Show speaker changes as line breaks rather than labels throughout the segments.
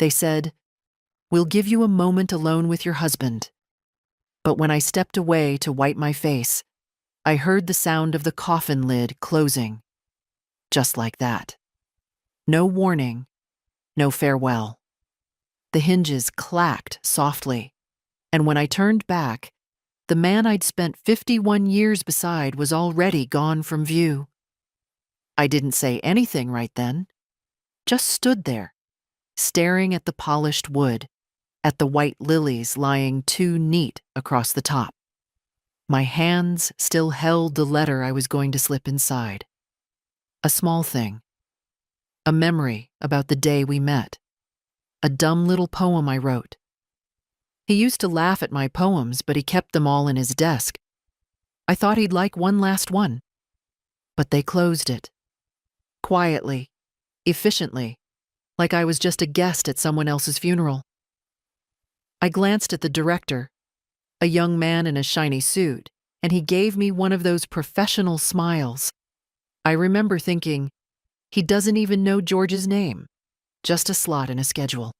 They said, "We'll give you a moment alone with your husband." But when I stepped away to wipe my face, I heard the sound of the coffin lid closing. Just like that. No warning, no farewell. The hinges clacked softly, and when I turned back, the man I'd spent 51 years beside was already gone from view. I didn't say anything right then, just stood there, staring at the polished wood, at the white lilies lying too neat across the top. My hands still held the letter I was going to slip inside. A small thing. A memory about the day we met. A dumb little poem I wrote. He used to laugh at my poems, but he kept them all in his desk. I thought he'd like one last one. But they closed it. Quietly, efficiently, like I was just a guest at someone else's funeral. I glanced at the director, a young man in a shiny suit, and he gave me one of those professional smiles. I remember thinking, he doesn't even know George's name, just a slot in a schedule.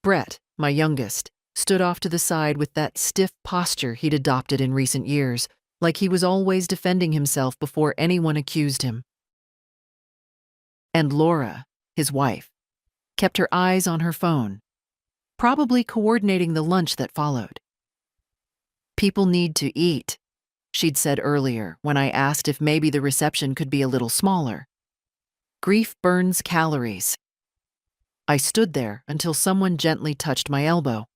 Brett, my youngest, stood off to the side with that stiff posture he'd adopted in recent years, like he was always defending himself before anyone accused him. And Laura, his wife, kept her eyes on her phone, probably coordinating the lunch that followed. "People need to eat," she'd said earlier when I asked if maybe the reception could be a little smaller. "Grief burns calories." I stood there until someone gently touched my elbow.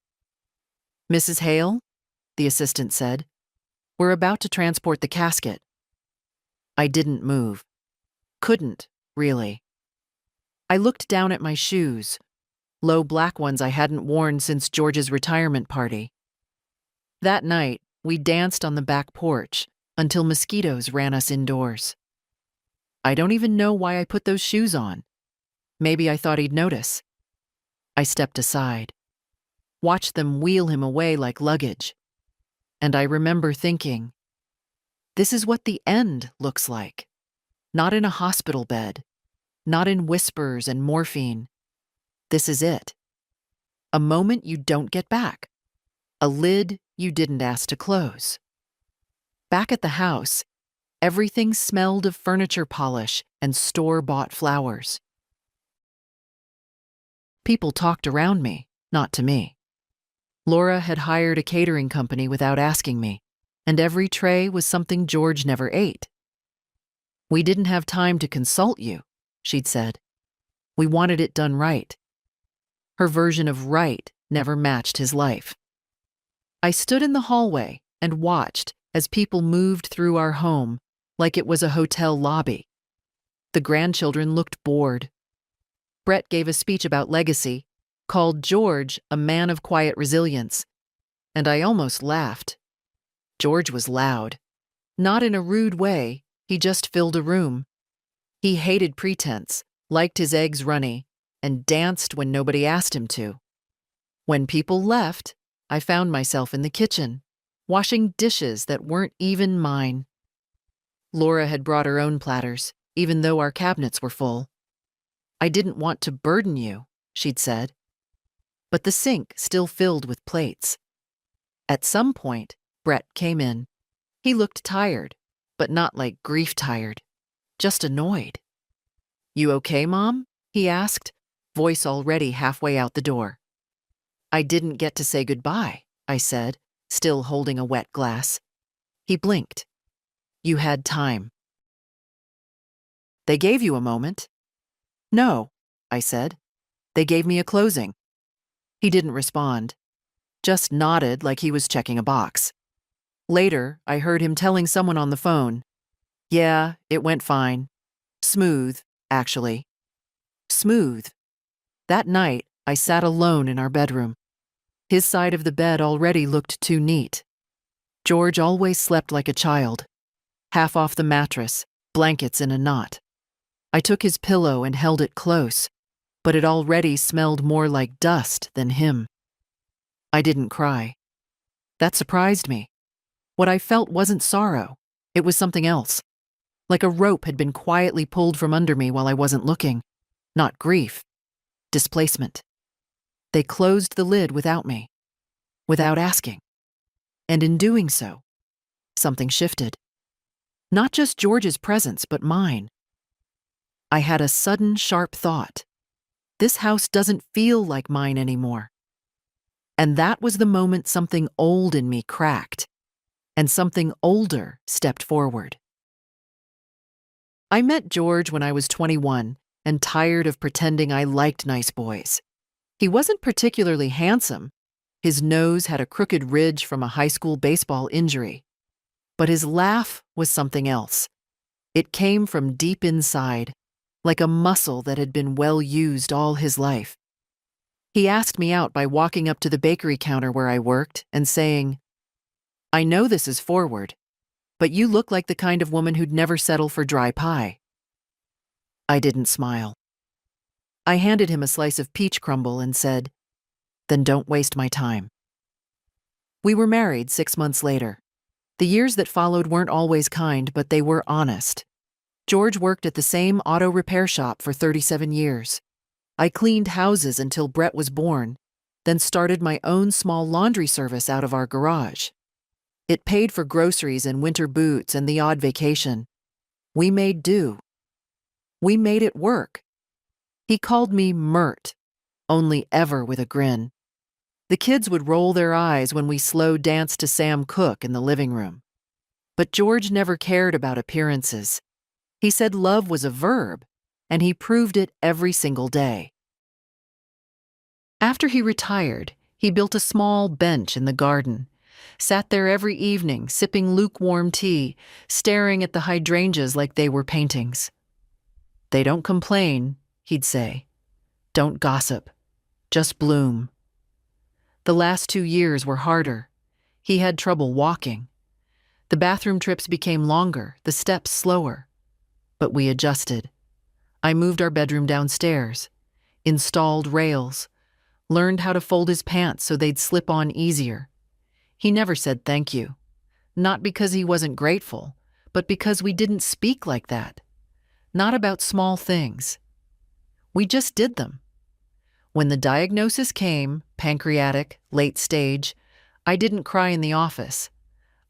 "Mrs. Hale," the assistant said, "we're about to transport the casket." I didn't move. Couldn't, really. I looked down at my shoes, low black ones I hadn't worn since George's retirement party. That night, we danced on the back porch until mosquitoes ran us indoors. I don't even know why I put those shoes on. Maybe I thought he'd notice. I stepped aside, watched them wheel him away like luggage, and I remember thinking, this is what the end looks like. Not in a hospital bed, not in whispers and morphine. This is it. A moment you don't get back. A lid you didn't ask to close. Back at the house, everything smelled of furniture polish and store-bought flowers. People talked around me, not to me. Laura had hired a catering company without asking me, and every tray was something George never ate. "We didn't have time to consult you," she'd said. "We wanted it done right." Her version of right never matched his life. I stood in the hallway and watched as people moved through our home like it was a hotel lobby. The grandchildren looked bored. Brett gave a speech about legacy, called George a man of quiet resilience, and I almost laughed. George was loud. Not in a rude way, he just filled a room. He hated pretense, liked his eggs runny, and danced when nobody asked him to. When people left, I found myself in the kitchen, washing dishes that weren't even mine. Laura had brought her own platters, even though our cabinets were full. "I didn't want to burden you," she'd said. But the sink still filled with plates. At some point, Brett came in. He looked tired, but not like grief-tired, just annoyed. "You okay, Mom?" he asked, voice already halfway out the door. "I didn't get to say goodbye," I said, still holding a wet glass. He blinked. "You had time." "They gave you a moment." "No," I said. "They gave me a closing." He didn't respond, just nodded like he was checking a box. Later, I heard him telling someone on the phone, "Yeah, it went fine. Smooth, actually." Smooth. That night, I sat alone in our bedroom. His side of the bed already looked too neat. George always slept like a child, half off the mattress, blankets in a knot. I took his pillow and held it close, but it already smelled more like dust than him. I didn't cry. That surprised me. What I felt wasn't sorrow. It was something else. Like a rope had been quietly pulled from under me while I wasn't looking. Not grief. Displacement. They closed the lid without me, without asking. And in doing so, something shifted. Not just George's presence, but mine. I had a sudden, sharp thought. This house doesn't feel like mine anymore. And that was the moment something old in me cracked, and something older stepped forward. I met George when I was 21 and tired of pretending I liked nice boys. He wasn't particularly handsome. His nose had a crooked ridge from a high school baseball injury. But his laugh was something else. It came from deep inside, like a muscle that had been well used all his life. He asked me out by walking up to the bakery counter where I worked and saying, "I know this is forward, but you look like the kind of woman who'd never settle for dry pie." I didn't smile. I handed him a slice of peach crumble and said, "Then don't waste my time." We were married 6 months later. The years that followed weren't always kind, but they were honest. George worked at the same auto repair shop for 37 years. I cleaned houses until Brett was born, then started my own small laundry service out of our garage. It paid for groceries and winter boots and the odd vacation. We made do. We made it work. He called me Mert, only ever with a grin. The kids would roll their eyes when we slow danced to Sam Cooke in the living room. But George never cared about appearances. He said love was a verb, and he proved it every single day. After he retired, he built a small bench in the garden, sat there every evening sipping lukewarm tea, staring at the hydrangeas like they were paintings. "They don't complain," he'd say. "Don't gossip. Just bloom." The last 2 years were harder. He had trouble walking. The bathroom trips became longer, the steps slower. But we adjusted. I moved our bedroom downstairs, installed rails, learned how to fold his pants so they'd slip on easier. He never said thank you. Not because he wasn't grateful, but because we didn't speak like that. Not about small things. We just did them. When the diagnosis came, pancreatic, late stage, I didn't cry in the office.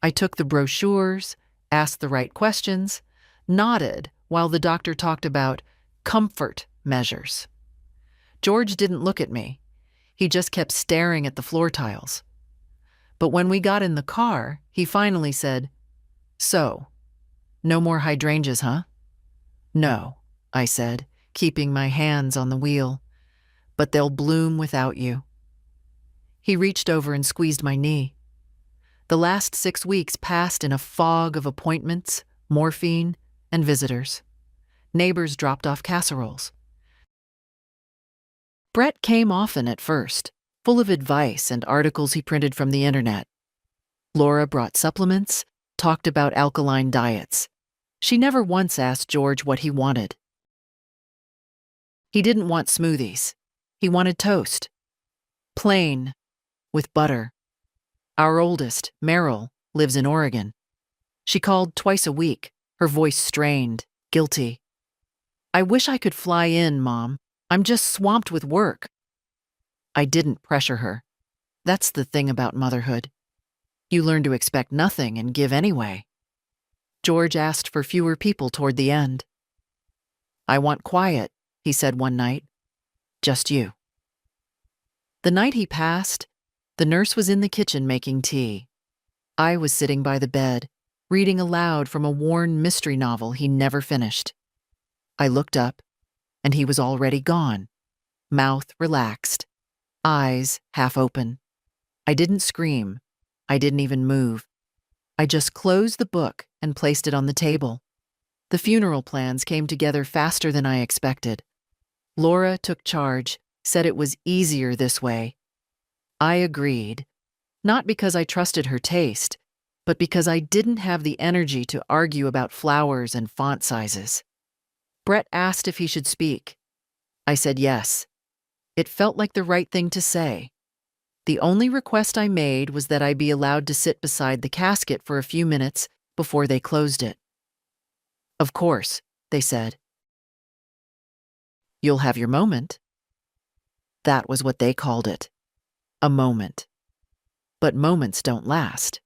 I took the brochures, asked the right questions, nodded while the doctor talked about comfort measures. George didn't look at me. He just kept staring at the floor tiles. But when we got in the car, he finally said, "So, no more hydrangeas, huh?" "No," I said, keeping my hands on the wheel. "But they'll bloom without you." He reached over and squeezed my knee. The last 6 weeks passed in a fog of appointments, morphine, and visitors. Neighbors dropped off casseroles. Brett came often at first, full of advice and articles he printed from the internet. Laura brought supplements, talked about alkaline diets. She never once asked George what he wanted. He didn't want smoothies. He wanted toast. Plain, with butter. Our oldest, Meryl, lives in Oregon. She called twice a week, her voice strained, guilty. "I wish I could fly in, Mom. I'm just swamped with work." I didn't pressure her. That's the thing about motherhood. You learn to expect nothing and give anyway. George asked for fewer people toward the end. "I want quiet," he said one night. "Just you." The night he passed, the nurse was in the kitchen making tea. I was sitting by the bed, reading aloud from a worn mystery novel he never finished. I looked up, and he was already gone, mouth relaxed, eyes half open. I didn't scream. I didn't even move. I just closed the book and placed it on the table. The funeral plans came together faster than I expected. Laura took charge, said it was easier this way. I agreed, not because I trusted her taste, but because I didn't have the energy to argue about flowers and font sizes. Brett asked if he should speak. I said yes. It felt like the right thing to say. The only request I made was that I be allowed to sit beside the casket for a few minutes before they closed it. "Of course," they said. "You'll have your moment." That was what they called it. A moment. But moments don't last.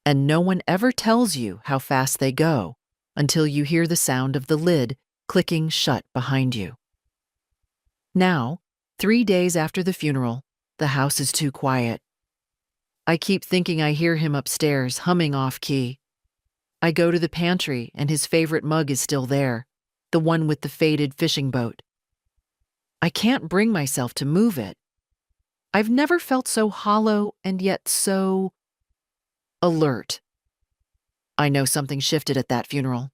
And no one ever tells you how fast they go until you hear the sound of the lid clicking shut behind you. Now, 3 days after the funeral, the house is too quiet. I keep thinking I hear him upstairs humming off-key. I go to the pantry and his favorite mug is still there, the one with the faded fishing boat. I can't bring myself to move it. I've never felt so hollow and yet so alert. I know something shifted at that funeral.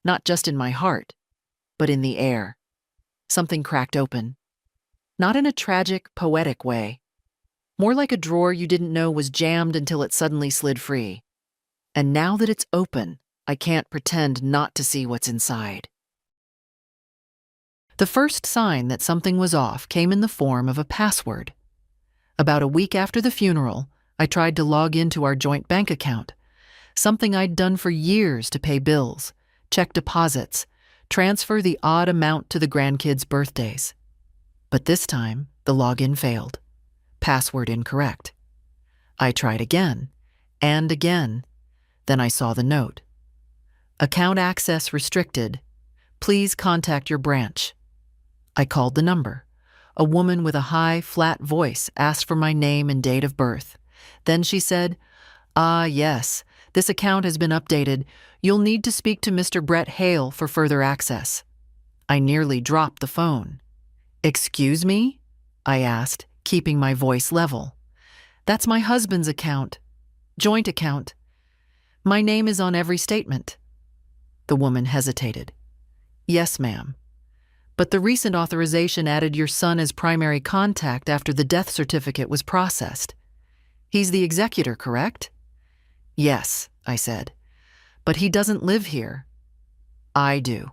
Not just in my heart, but in the air. Something cracked open. Not in a tragic, poetic way. More like a drawer you didn't know was jammed until it suddenly slid free. And now that it's open, I can't pretend not to see what's inside. The first sign that something was off came in the form of a password. About a week after the funeral, I tried to log into our joint bank account, something I'd done for years to pay bills, check deposits, transfer the odd amount to the grandkids' birthdays. But this time, the login failed. Password incorrect. I tried again, and again. Then I saw the note. Account access restricted. Please contact your branch. I called the number. A woman with a high, flat voice asked for my name and date of birth. Then she said, yes, this account has been updated. You'll need to speak to Mr. Brett Hale for further access. I nearly dropped the phone. Excuse me? I asked, keeping my voice level. That's my husband's account. Joint account. My name is on every statement. The woman hesitated. Yes, ma'am. But the recent authorization added your son as primary contact after the death certificate was processed. He's the executor, correct? Yes, I said. But he doesn't live here. I do.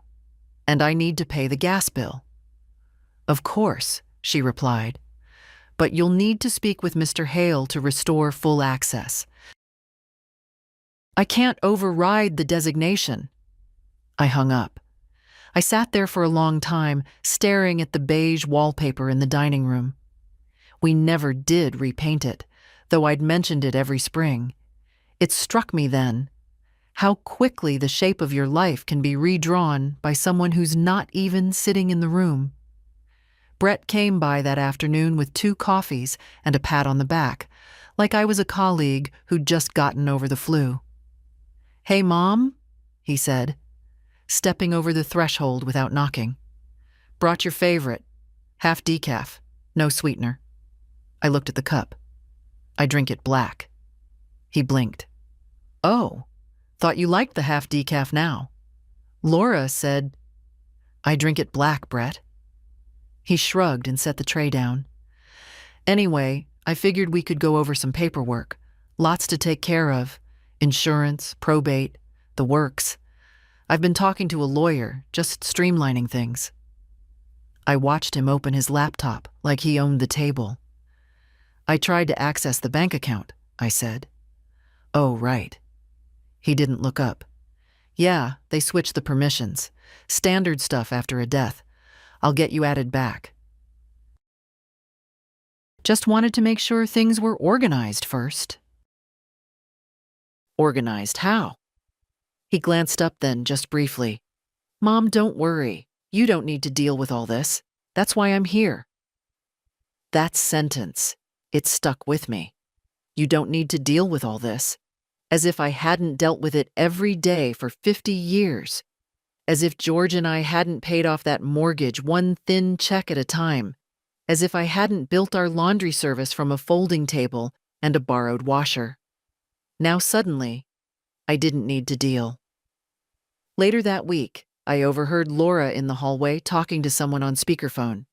And I need to pay the gas bill. Of course, she replied. But you'll need to speak with Mr. Hale to restore full access. I can't override the designation. I hung up. I sat there for a long time, staring at the beige wallpaper in the dining room. We never did repaint it, though I'd mentioned it every spring. It struck me then, how quickly the shape of your life can be redrawn by someone who's not even sitting in the room. Brett came by that afternoon with 2 coffees and a pat on the back, like I was a colleague who'd just gotten over the flu. Hey, Mom, he said, stepping over the threshold without knocking. Brought your favorite, half decaf, no sweetener. I looked at the cup. I drink it black. He blinked. Oh, thought you liked the half decaf now. Laura said, I drink it black, Brett. He shrugged and set the tray down. Anyway, I figured we could go over some paperwork. Lots to take care of. Insurance, probate, the works. I've been talking to a lawyer, just streamlining things. I watched him open his laptop like he owned the table. I tried to access the bank account, I said. Oh, right. He didn't look up. Yeah, they switched the permissions. Standard stuff after a death. I'll get you added back. Just wanted to make sure things were organized first. Organized how? He glanced up then, just briefly. Mom, don't worry. You don't need to deal with all this. That's why I'm here. That sentence, it stuck with me. You don't need to deal with all this. As if I hadn't dealt with it every day for 50 years. As if George and I hadn't paid off that mortgage one thin check at a time. As if I hadn't built our laundry service from a folding table and a borrowed washer. Now suddenly, I didn't need to deal. Later that week, I overheard Laura in the hallway talking to someone on speakerphone.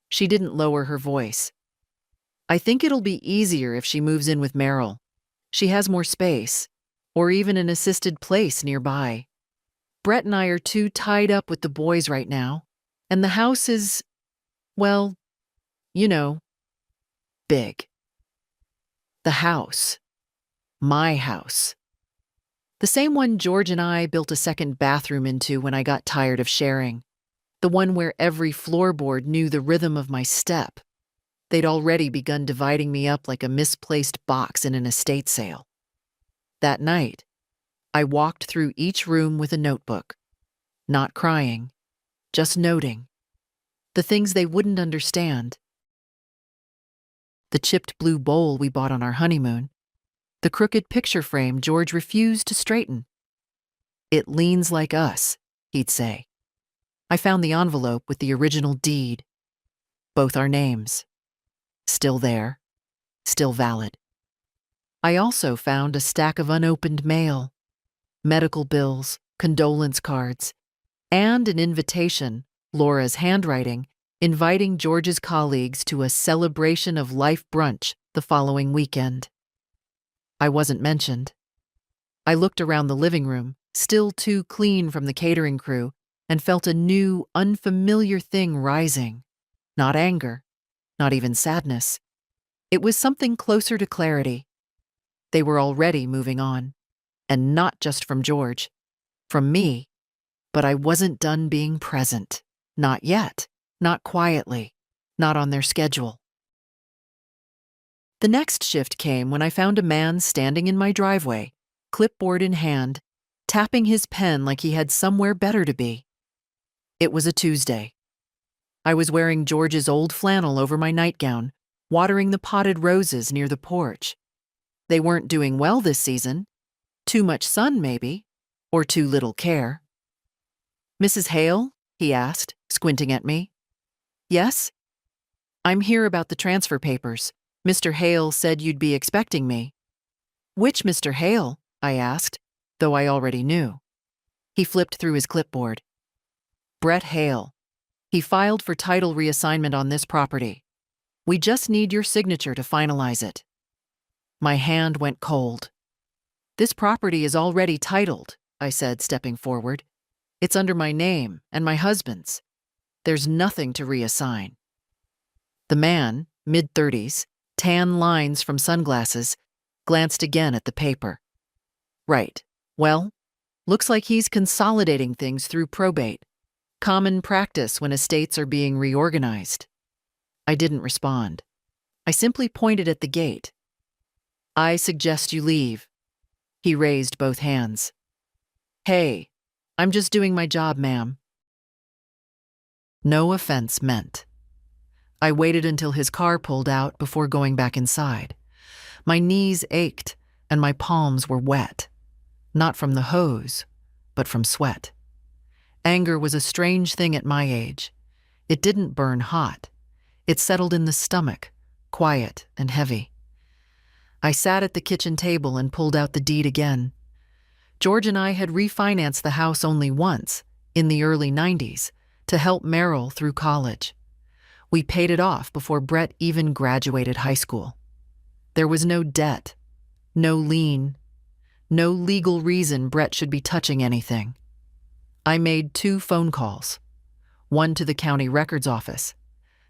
She didn't lower her voice. I think it'll be easier if she moves in with Meryl. She has more space, or even an assisted place nearby. Brett and I are too tied up with the boys right now, and the house is, well, you know, big. The house. My house. The same one George and I built a second bathroom into when I got tired of sharing. The one where every floorboard knew the rhythm of my step They'd already begun dividing me up like a misplaced box in an estate sale. That night, I walked through each room with a notebook, not crying, just noting the things they wouldn't understand. The chipped blue bowl we bought on our honeymoon, the crooked picture frame George refused to straighten. "It leans like us," he'd say. I found the envelope with the original deed. Both our names. Still there. Still valid. I also found a stack of unopened mail, medical bills, condolence cards, and an invitation, Laura's handwriting, inviting George's colleagues to a celebration of life brunch the following weekend. I wasn't mentioned. I looked around the living room, still too clean from the catering crew, and felt a new, unfamiliar thing rising. Not anger, not even sadness. It was something closer to clarity. They were already moving on. And not just from George. From me. But I wasn't done being present. Not yet. Not quietly. Not on their schedule. The next shift came when I found a man standing in my driveway, clipboard in hand, tapping his pen like he had somewhere better to be. It was a Tuesday. I was wearing George's old flannel over my nightgown, watering the potted roses near the porch. They weren't doing well this season. Too much sun, maybe, or too little care. "Mrs. Hale?" he asked, squinting at me. "Yes?" "I'm here about the transfer papers. Mr. Hale said you'd be expecting me." "Which Mr. Hale?" I asked, though I already knew. He flipped through his clipboard. "Brett Hale. He filed for title reassignment on this property. We just need your signature to finalize it." My hand went cold. "This property is already titled," I said, stepping forward. "It's under my name and my husband's. There's nothing to reassign." The man, mid-30s, tan lines from sunglasses, glanced again at the paper. "Right. Well, looks like he's consolidating things through probate. Common practice when estates are being reorganized." I didn't respond. I simply pointed at the gate. "I suggest you leave." He raised both hands. "Hey, I'm just doing my job, ma'am." No offense meant. I waited until his car pulled out before going back inside. My knees ached and my palms were wet. Not from the hose, but from sweat. Anger was a strange thing at my age. It didn't burn hot. It settled in the stomach, quiet and heavy. I sat at the kitchen table and pulled out the deed again. George and I had refinanced the house only once, in the early 90s, to help Meryl through college. We paid it off before Brett even graduated high school. There was no debt, no lien, no legal reason Brett should be touching anything. I made 2 phone calls, one to the county records office,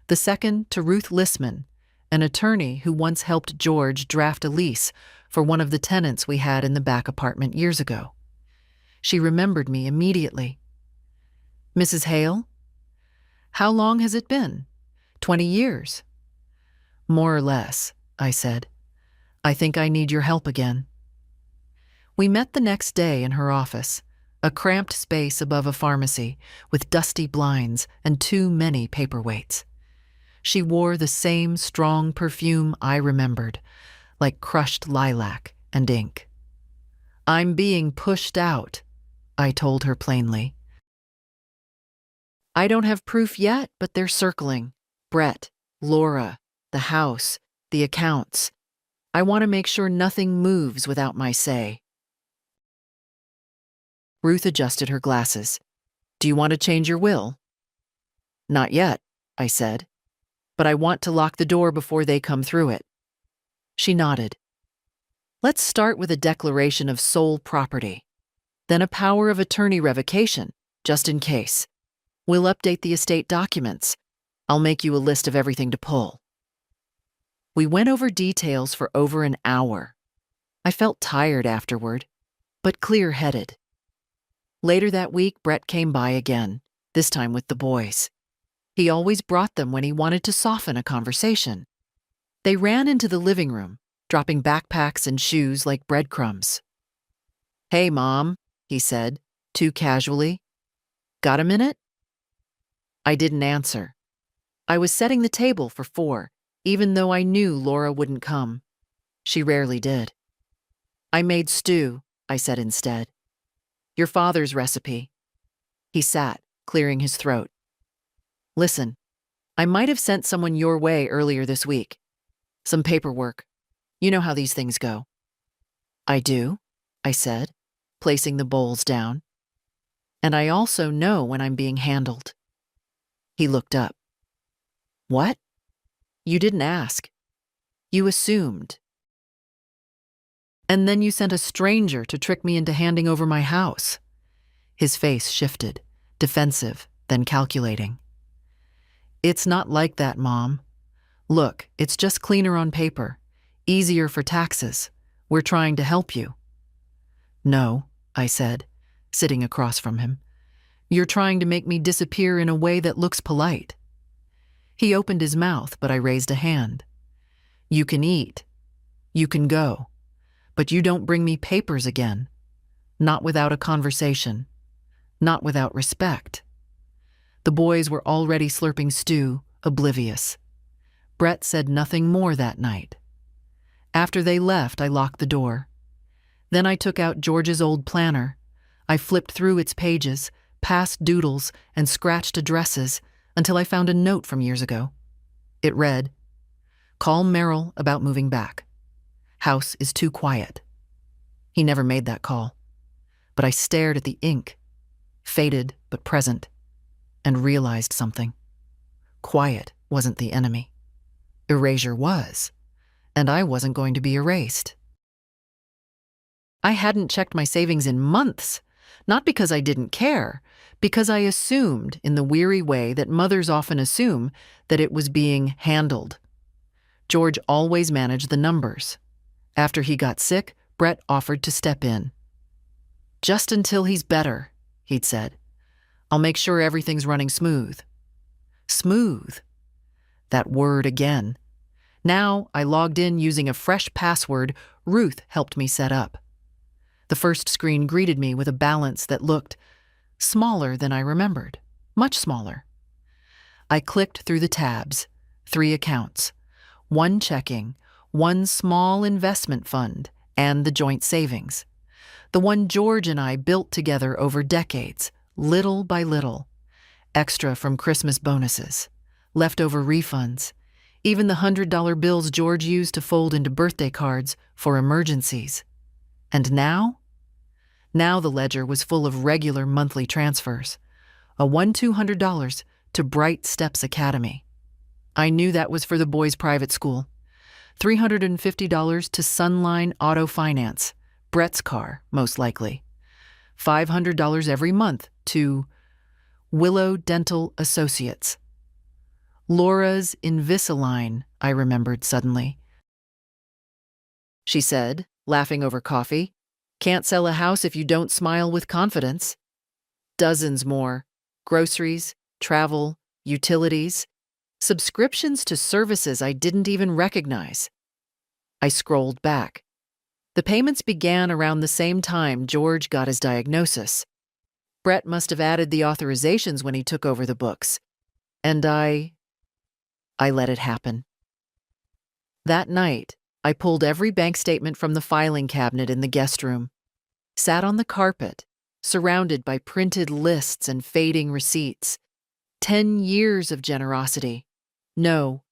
the second to Ruth Lissman, an attorney who once helped George draft a lease for one of the tenants we had in the back apartment years ago. She remembered me immediately. "Mrs. Hale? How long has it been? 20 years? "More or less," I said. "I think I need your help again." We met the next day in her office, a cramped space above a pharmacy with dusty blinds and too many paperweights. She wore the same strong perfume I remembered, like crushed lilac and ink. "I'm being pushed out," I told her plainly. "I don't have proof yet, but they're circling. Brett, Laura, the house, the accounts. I want to make sure nothing moves without my say." Ruth adjusted her glasses. "Do you want to change your will?" "Not yet," I said. "But I want to lock the door before they come through it." She nodded. "Let's start with a declaration of sole property, then a power of attorney revocation, just in case. We'll update the estate documents. I'll make you a list of everything to pull." We went over details for over an hour. I felt tired afterward, but clear-headed. Later that week, Brett came by again, this time with the boys. He always brought them when he wanted to soften a conversation. They ran into the living room, dropping backpacks and shoes like breadcrumbs. "Hey, Mom," he said, too casually. "Got a minute?" I didn't answer. I was setting the table for 4, even though I knew Laura wouldn't come. She rarely did. "I made stew," I said instead. "Your father's recipe." He sat, clearing his throat. "Listen, I might have sent someone your way earlier this week. Some paperwork. You know how these things go." "I do," I said, placing the bowls down. "And I also know when I'm being handled." He looked up. "What?" "You didn't ask. You assumed. And then you sent a stranger to trick me into handing over my house." His face shifted, defensive, then calculating. "It's not like that, Mom. Look, it's just cleaner on paper, easier for taxes. We're trying to help you." "No," I said, sitting across from him. "You're trying to make me disappear in a way that looks polite." He opened his mouth, but I raised a hand. "You can eat. You can go. But you don't bring me papers again. Not without a conversation. Not without respect." The boys were already slurping stew, oblivious. Brett said nothing more that night. After they left, I locked the door. Then I took out George's old planner. I flipped through its pages, past doodles, and scratched addresses until I found a note from years ago. It read, "Call Merrill about moving back. House is too quiet." He never made that call. But I stared at the ink, faded but present, and realized something. Quiet wasn't the enemy. Erasure was, and I wasn't going to be erased. I hadn't checked my savings in months, not because I didn't care, because I assumed, in the weary way that mothers often assume, that it was being handled. George always managed the numbers. After he got sick, Brett offered to step in. "Just until he's better," he'd said. "I'll make sure everything's running smooth." Smooth. That word again. Now I logged in using a fresh password Ruth helped me set up. The first screen greeted me with a balance that looked smaller than I remembered, much smaller. I clicked through the tabs, 3 accounts, 1 checking, 1 small investment fund, and the joint savings. The one George and I built together over decades, little by little. Extra from Christmas bonuses, leftover refunds, even the $100 bills George used to fold into birthday cards for emergencies. And now? Now the ledger was full of regular monthly transfers. A $200 to Bright Steps Academy. I knew that was for the boys' private school. $350 to Sunline Auto Finance, Brett's car, most likely. $500 every month to Willow Dental Associates. Laura's Invisalign, I remembered suddenly. She said, laughing over coffee, "Can't sell a house if you don't smile with confidence." Dozens more. Groceries, travel, utilities, subscriptions to services I didn't even recognize. I scrolled back. The payments began around the same time George got his diagnosis. Brett must have added the authorizations when he took over the books. And I let it happen. That night, I pulled every bank statement from the filing cabinet in the guest room, sat on the carpet, surrounded by printed lists and fading receipts. 10 years of generosity. No,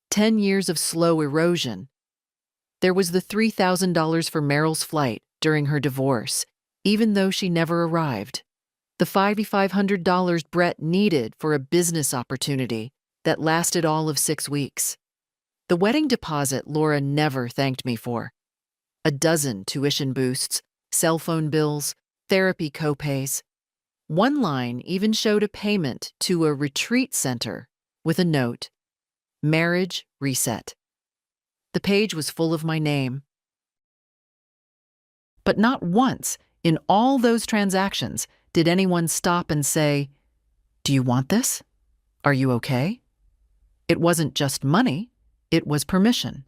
10 years of slow erosion. There was the $3,000 for Merrill's flight during her divorce, even though she never arrived. The $5,500 Brett needed for a business opportunity that lasted all of 6 weeks. The wedding deposit Laura never thanked me for. A dozen tuition boosts, cell phone bills, therapy copays. One line even showed a payment to a retreat center with a note, "Marriage Reset." The page was full of my name. But not once in all those transactions did anyone stop and say, "Do you want this?" Are you okay? It wasn't just money, it was permission.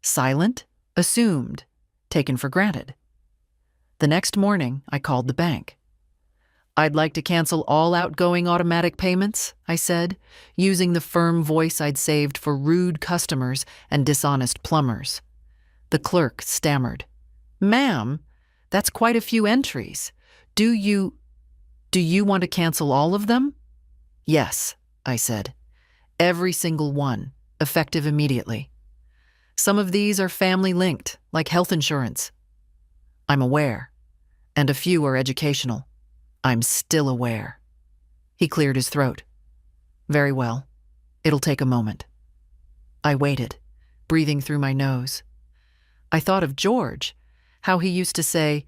Silent, assumed, taken for granted. The next morning, I called the bank. I'd like to cancel all outgoing automatic payments, I said, using the firm voice I'd saved for rude customers and dishonest plumbers. The clerk stammered. Ma'am, that's quite a few entries. Do you want to cancel all of them? Yes, I said. Every single one, effective immediately. Some of these are family linked, like health insurance. I'm aware. And a few are educational. I'm still aware. He cleared his throat. Very well. It'll take a moment. I waited, breathing through my nose. I thought of George, how he used to say,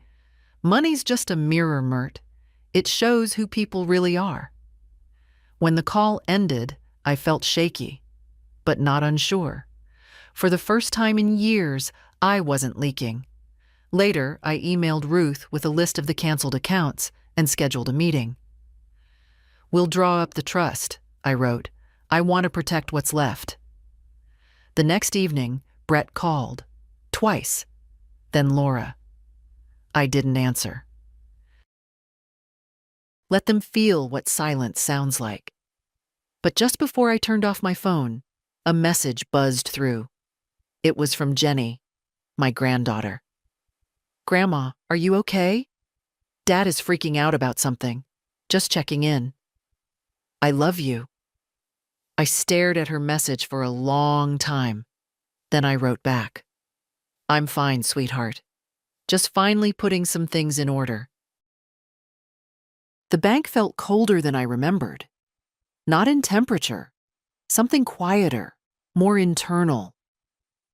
money's just a mirror, Mert. It shows who people really are. When the call ended, I felt shaky, but not unsure. For the first time in years, I wasn't leaking. Later, I emailed Ruth with a list of the canceled accounts and scheduled a meeting. We'll draw up the trust, I wrote. I want to protect what's left. The next evening, Brett called. Twice. Then Laura. I didn't answer. Let them feel what silence sounds like. But just before I turned off my phone, a message buzzed through. It was from Jenny, my granddaughter. Grandma, are you okay? Dad is freaking out about something. Just checking in. I love you. I stared at her message for a long time. Then I wrote back. I'm fine, sweetheart. Just finally putting some things in order. The bank felt colder than I remembered. Not in temperature. Something quieter, more internal.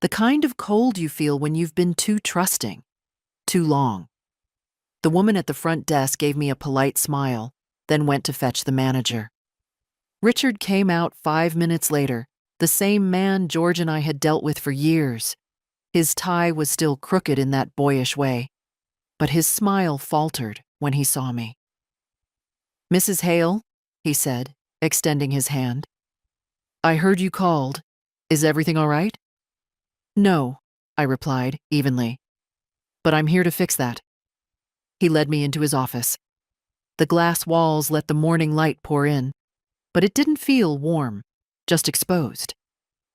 The kind of cold you feel when you've been too trusting. Too long. The woman at the front desk gave me a polite smile, then went to fetch the manager. Richard came out 5 minutes later, the same man George and I had dealt with for years. His tie was still crooked in that boyish way, but his smile faltered when he saw me. Mrs. Hale, he said, extending his hand. I heard you called. Is everything all right? No, I replied evenly. But I'm here to fix that. He led me into his office. The glass walls let the morning light pour in, but it didn't feel warm, just exposed.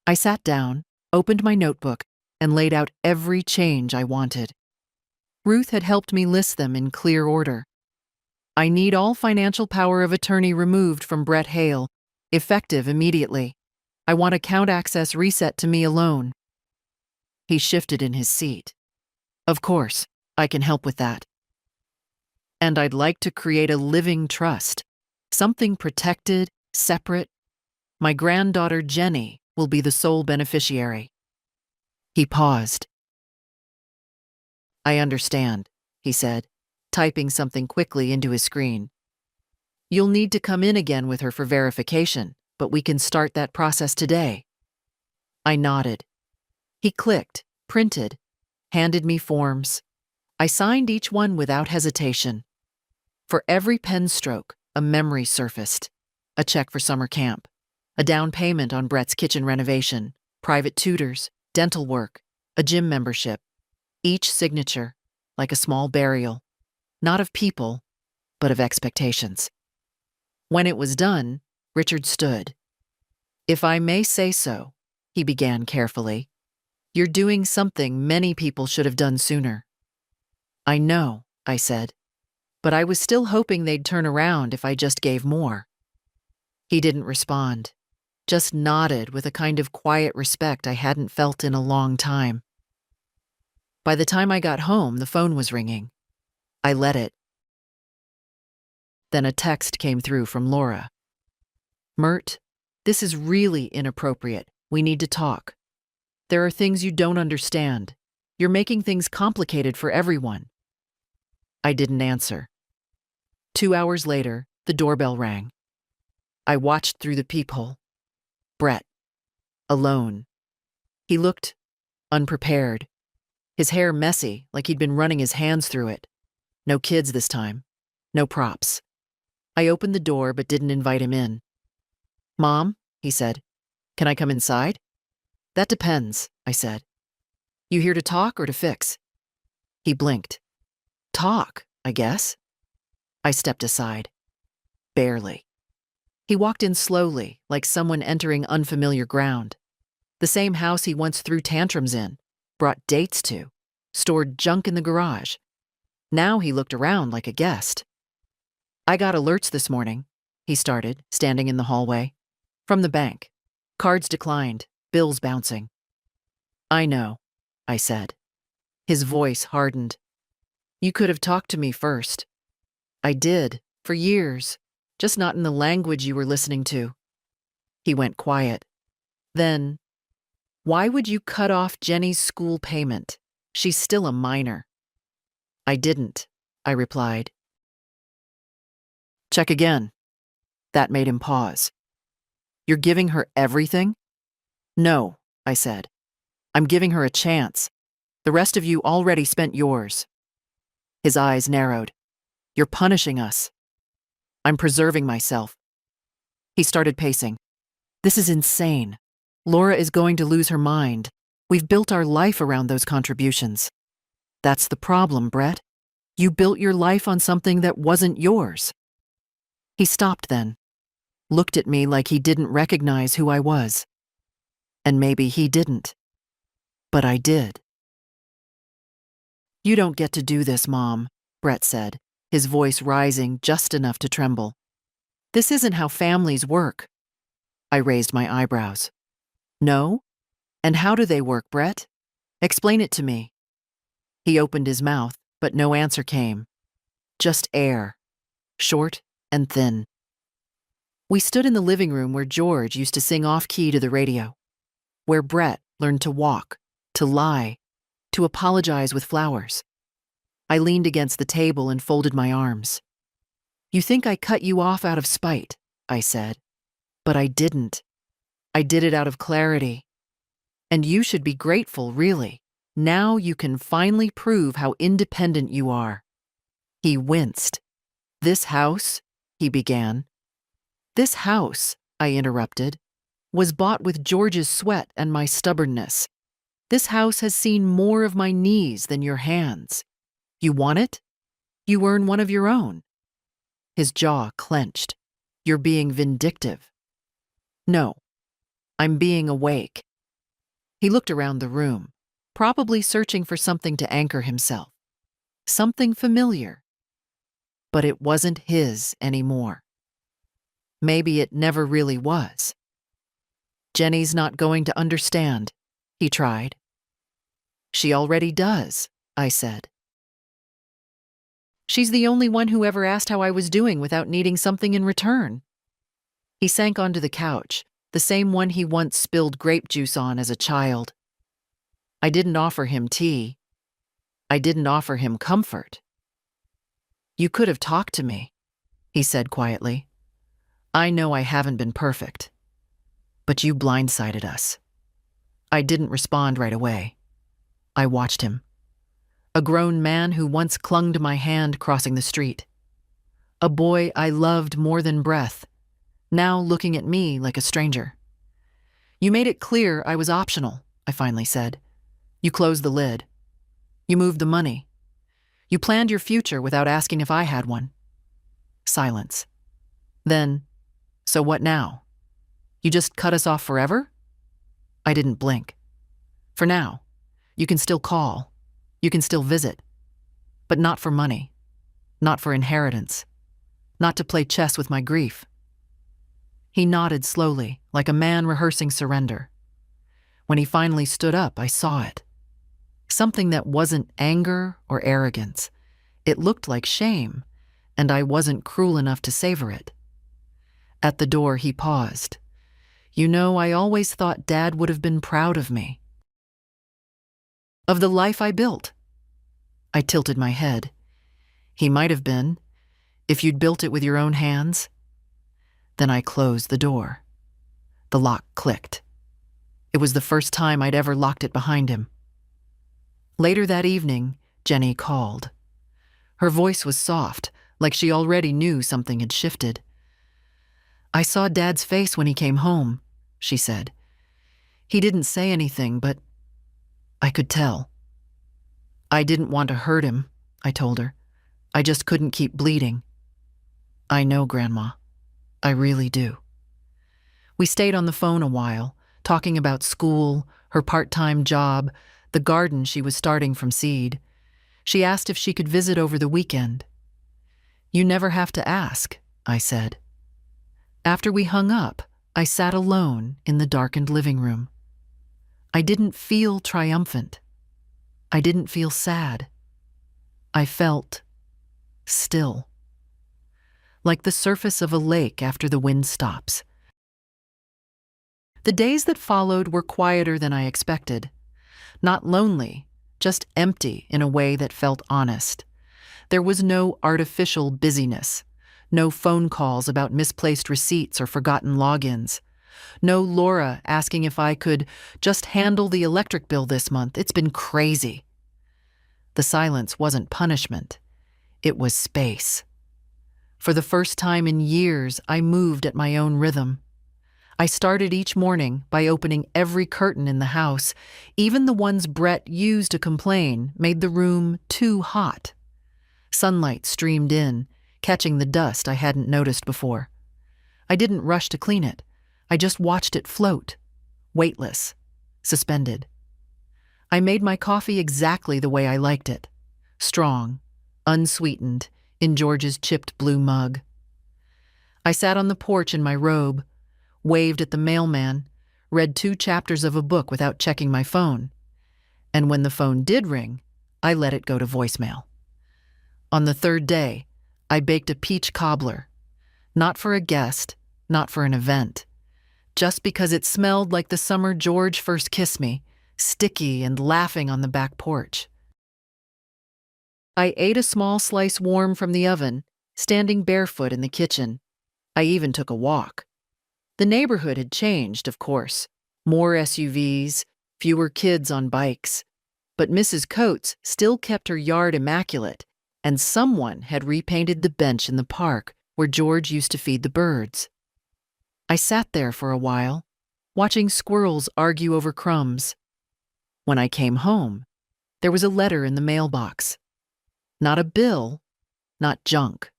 I sat down, opened my notebook, and laid out every change I wanted. Ruth had helped me list them in clear order. I need all financial power of attorney removed from Brett Hale, effective immediately. I want account access reset to me alone. He shifted in his seat. Of course, I can help with that. And I'd like to create a living trust, something protected, separate. My granddaughter Jenny will be the sole beneficiary. He paused. I understand, he said, typing something quickly into his screen. You'll need to come in again with her for verification, but we can start that process today. I nodded. He clicked, printed, handed me forms. I signed each one without hesitation. For every pen stroke, a memory surfaced. A check for summer camp, a down payment on Brett's kitchen renovation, private tutors, dental work, a gym membership. Each signature, like a small burial, not of people, but of expectations. When it was done, Richard stood. If I may say so, he began carefully, you're doing something many people should have done sooner. I know, I said, but I was still hoping they'd turn around if I just gave more. He didn't respond, just nodded with a kind of quiet respect I hadn't felt in a long time. By the time I got home, the phone was ringing. I let it. Then a text came through from Laura. Mert, this is really inappropriate. We need to talk. There are things you don't understand. You're making things complicated for everyone. I didn't answer. 2 hours later, the doorbell rang. I watched through the peephole. Brett. Alone. He looked unprepared. His hair messy, like he'd been running his hands through it. No kids this time. No props. I opened the door but didn't invite him in. "Mom," he said, "can I come inside?" "That depends," I said. "You here to talk or to fix?" He blinked. "Talk, I guess." I stepped aside. Barely. He walked in slowly, like someone entering unfamiliar ground. The same house he once threw tantrums in, brought dates to, stored junk in the garage. Now he looked around like a guest. "I got alerts this morning," he started, standing in the hallway. "From the bank. Cards declined, bills bouncing." "I know," I said. His voice hardened. "You could have talked to me first." "I did, for years, just not in the language you were listening to." He went quiet. Then, "Why would you cut off Jenny's school payment? She's still a minor." "I didn't," I replied. "Check again." That made him pause. "You're giving her everything?" "No," I said. "I'm giving her a chance. The rest of you already spent yours." His eyes narrowed. "You're punishing us." "I'm preserving myself." He started pacing. "This is insane. Laura is going to lose her mind. We've built our life around those contributions." "That's the problem, Brett. You built your life on something that wasn't yours." He stopped then, looked at me like he didn't recognize who I was. And maybe he didn't. But I did. "You don't get to do this, Mom," Brett said, his voice rising just enough to tremble. "This isn't how families work." I raised my eyebrows. "No? And how do they work, Brett? Explain it to me." He opened his mouth, but no answer came. Just air, short and thin. We stood in the living room where George used to sing off-key to the radio, where Brett learned to walk, to lie, to apologize with flowers. I leaned against the table and folded my arms. "You think I cut you off out of spite," I said. "But I didn't. I did it out of clarity. And you should be grateful, really. Now you can finally prove how independent you are." He winced. "This house," he began. "This house," I interrupted, "was bought with George's sweat and my stubbornness. This house has seen more of my knees than your hands. You want it? You earn one of your own." His jaw clenched. "You're being vindictive." "No, I'm being awake." He looked around the room, probably searching for something to anchor himself. Something familiar. But it wasn't his anymore. Maybe it never really was. "Jenny's not going to understand," he tried. "She already does," I said. "She's the only one who ever asked how I was doing without needing something in return." He sank onto the couch, the same one he once spilled grape juice on as a child. I didn't offer him tea. I didn't offer him comfort. "You could have talked to me," he said quietly. "I know I haven't been perfect. But you blindsided us." I didn't respond right away. I watched him. A grown man who once clung to my hand crossing the street. A boy I loved more than breath, now looking at me like a stranger. "You made it clear I was optional," I finally said. "You closed the lid. You moved the money. You planned your future without asking if I had one." Silence. Then, "So what now? You just cut us off forever?" I didn't blink. "For now. You can still call. You can still visit. But not for money. Not for inheritance. Not to play chess with my grief." He nodded slowly, like a man rehearsing surrender. When he finally stood up, I saw it. Something that wasn't anger or arrogance. It looked like shame, and I wasn't cruel enough to savor it. At the door, he paused. "You know, I always thought Dad would have been proud of me. Of the life I built." I tilted my head. "He might have been, if you'd built it with your own hands." Then I closed the door. The lock clicked. It was the first time I'd ever locked it behind him. Later that evening, Jenny called. Her voice was soft, like she already knew something had shifted. "I saw Dad's face when he came home," she said. "He didn't say anything, but I could tell." "I didn't want to hurt him," I told her. "I just couldn't keep bleeding." "I know, Grandma. I really do." We stayed on the phone a while, talking about school, her part-time job, the garden she was starting from seed. She asked if she could visit over the weekend. "You never have to ask," I said. After we hung up, I sat alone in the darkened living room. I didn't feel triumphant. I didn't feel sad. I felt still, like the surface of a lake after the wind stops. The days that followed were quieter than I expected. Not lonely, just empty in a way that felt honest. There was no artificial busyness, no phone calls about misplaced receipts or forgotten logins. No Laura asking if I could just handle the electric bill this month. It's been crazy. The silence wasn't punishment. It was space. For the first time in years, I moved at my own rhythm. I started each morning by opening every curtain in the house. Even the ones Brett used to complain made the room too hot. Sunlight streamed in, catching the dust I hadn't noticed before. I didn't rush to clean it. I just watched it float, weightless, suspended. I made my coffee exactly the way I liked it, strong, unsweetened, in George's chipped blue mug. I sat on the porch in my robe, waved at the mailman, read 2 chapters of a book without checking my phone. And when the phone did ring, I let it go to voicemail. On the 3rd day, I baked a peach cobbler. Not for a guest, not for an event. Just because it smelled like the summer George first kissed me, sticky and laughing on the back porch. I ate a small slice warm from the oven, standing barefoot in the kitchen. I even took a walk. The neighborhood had changed, of course. More SUVs, fewer kids on bikes. But Mrs. Coates still kept her yard immaculate, and someone had repainted the bench in the park where George used to feed the birds. I sat there for a while, watching squirrels argue over crumbs. When I came home, there was a letter in the mailbox. Not a bill, not junk.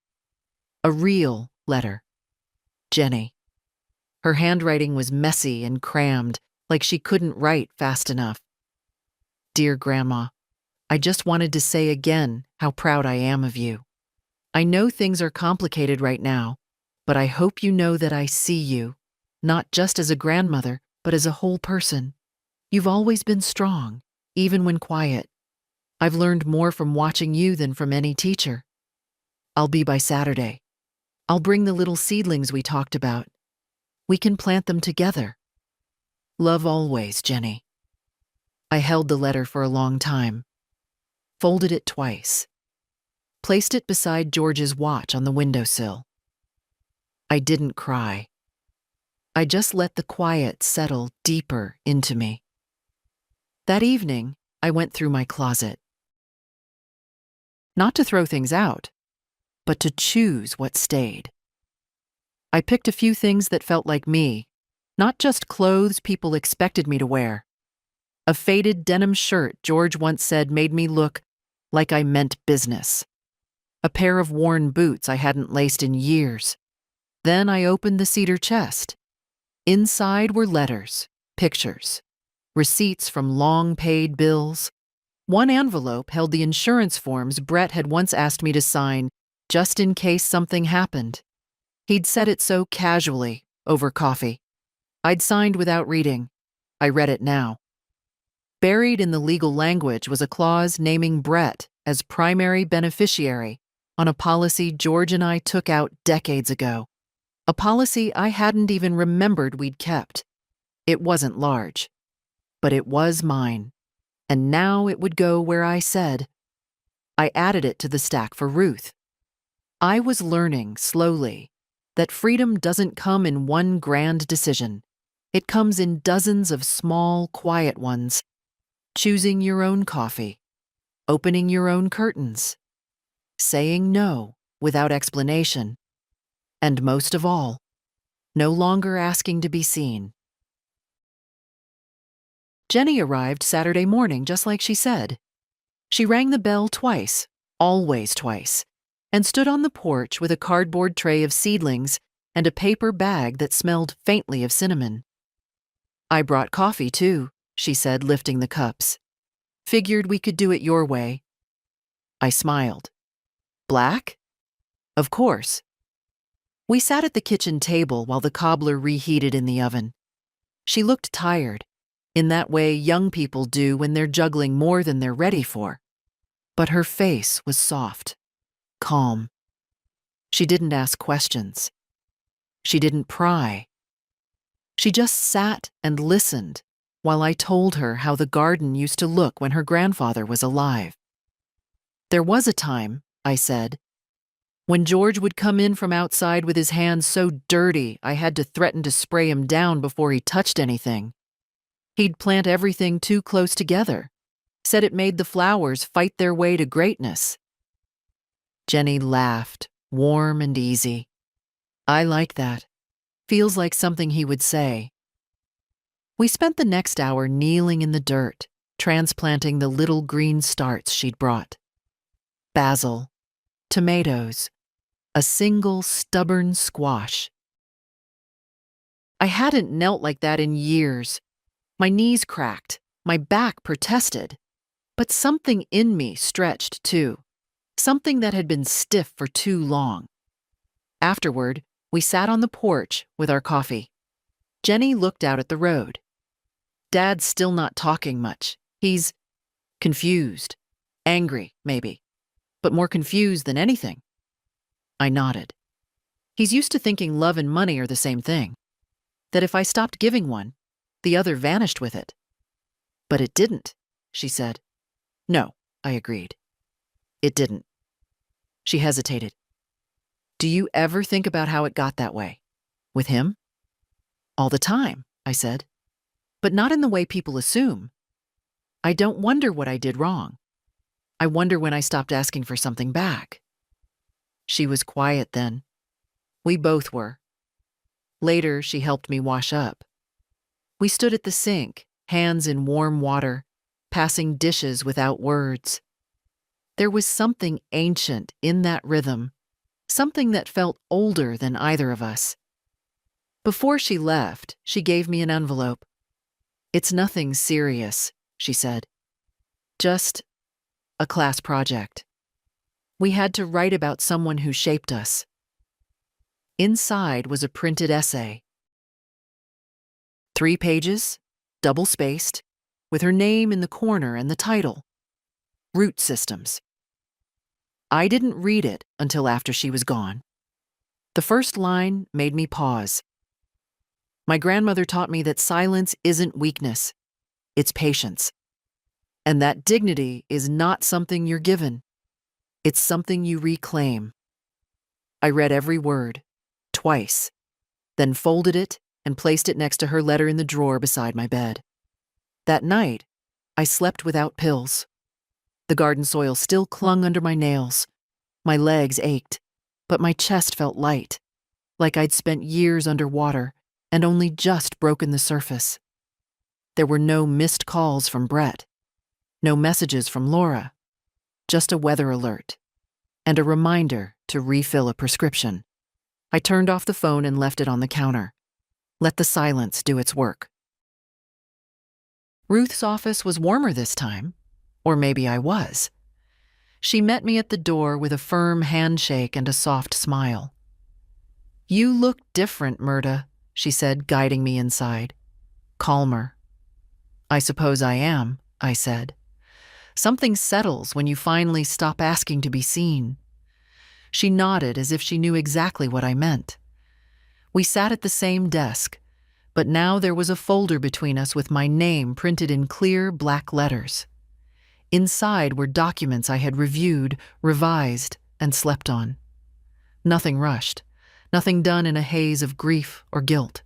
A real letter. Jenny. Her handwriting was messy and crammed, like she couldn't write fast enough. "Dear Grandma, I just wanted to say again how proud I am of you. I know things are complicated right now, but I hope you know that I see you, not just as a grandmother, but as a whole person. You've always been strong, even when quiet. I've learned more from watching you than from any teacher. I'll be by Saturday. I'll bring the little seedlings we talked about. We can plant them together. Love always, Jenny." I held the letter for a long time, folded it twice, placed it beside George's watch on the windowsill. I didn't cry. I just let the quiet settle deeper into me. That evening, I went through my closet. Not to throw things out, but to choose what stayed. I picked a few things that felt like me, not just clothes people expected me to wear. A faded denim shirt George once said made me look like I meant business. A pair of worn boots I hadn't laced in years. Then I opened the cedar chest. Inside were letters, pictures, receipts from long-paid bills. One envelope held the insurance forms Brett had once asked me to sign just in case something happened. He'd said it so casually, over coffee. I'd signed without reading. I read it now. Buried in the legal language was a clause naming Brett as primary beneficiary on a policy George and I took out decades ago. A policy I hadn't even remembered we'd kept. It wasn't large, but it was mine, and now it would go where I said. I added it to the stack for Ruth. I was learning, slowly, that freedom doesn't come in one grand decision. It comes in dozens of small, quiet ones. Choosing your own coffee, opening your own curtains, saying no without explanation, and most of all, no longer asking to be seen. Jenny arrived Saturday morning just like she said. She rang the bell twice, always twice, and stood on the porch with a cardboard tray of seedlings and a paper bag that smelled faintly of cinnamon. "I brought coffee, too," she said, lifting the cups. "Figured we could do it your way." I smiled. "Black?" "Of course." We sat at the kitchen table while the cobbler reheated in the oven. She looked tired, in that way young people do when they're juggling more than they're ready for. But her face was soft, calm. She didn't ask questions. She didn't pry. She just sat and listened while I told her how the garden used to look when her grandfather was alive. "There was a time," I said, "when George would come in from outside with his hands so dirty I had to threaten to spray him down before he touched anything. He'd plant everything too close together, said it made the flowers fight their way to greatness." Jenny laughed, warm and easy. "I like that. Feels like something he would say." We spent the next hour kneeling in the dirt, transplanting the little green starts she'd brought. Basil, tomatoes, a single stubborn squash. I hadn't knelt like that in years. My knees cracked, my back protested, but something in me stretched too, something that had been stiff for too long. Afterward, we sat on the porch with our coffee. Jenny looked out at the road. "Dad's still not talking much. He's confused, angry, maybe, but more confused than anything." I nodded. "He's used to thinking love and money are the same thing, that if I stopped giving one, the other vanished with it." "But it didn't," she said. "No," I agreed. "It didn't." She hesitated. "Do you ever think about how it got that way? With him?" "All the time," I said. "But not in the way people assume. I don't wonder what I did wrong. I wonder when I stopped asking for something back." She was quiet then. We both were. Later, she helped me wash up. We stood at the sink, hands in warm water, passing dishes without words. There was something ancient in that rhythm, something that felt older than either of us. Before she left, she gave me an envelope. "It's nothing serious," she said. "Just a class project. We had to write about someone who shaped us." Inside was a printed essay. 3 pages, double-spaced, with her name in the corner and the title, "Root Systems." I didn't read it until after she was gone. The first line made me pause. "My grandmother taught me that silence isn't weakness, it's patience. And that dignity is not something you're given, it's something you reclaim." I read every word, twice, then folded it and placed it next to her letter in the drawer beside my bed. That night, I slept without pills. The garden soil still clung under my nails. My legs ached, but my chest felt light, like I'd spent years underwater and only just broken the surface. There were no missed calls from Brett, no messages from Laura, just a weather alert and a reminder to refill a prescription. I turned off the phone and left it on the counter. Let the silence do its work. Ruth's office was warmer this time, or maybe I was. She met me at the door with a firm handshake and a soft smile. "You look different, Myrta," she said, guiding me inside. "Calmer." "I suppose I am," I said. "Something settles when you finally stop asking to be seen." She nodded as if she knew exactly what I meant. We sat at the same desk, but now there was a folder between us with my name printed in clear black letters. Inside were documents I had reviewed, revised, and slept on. Nothing rushed, nothing done in a haze of grief or guilt.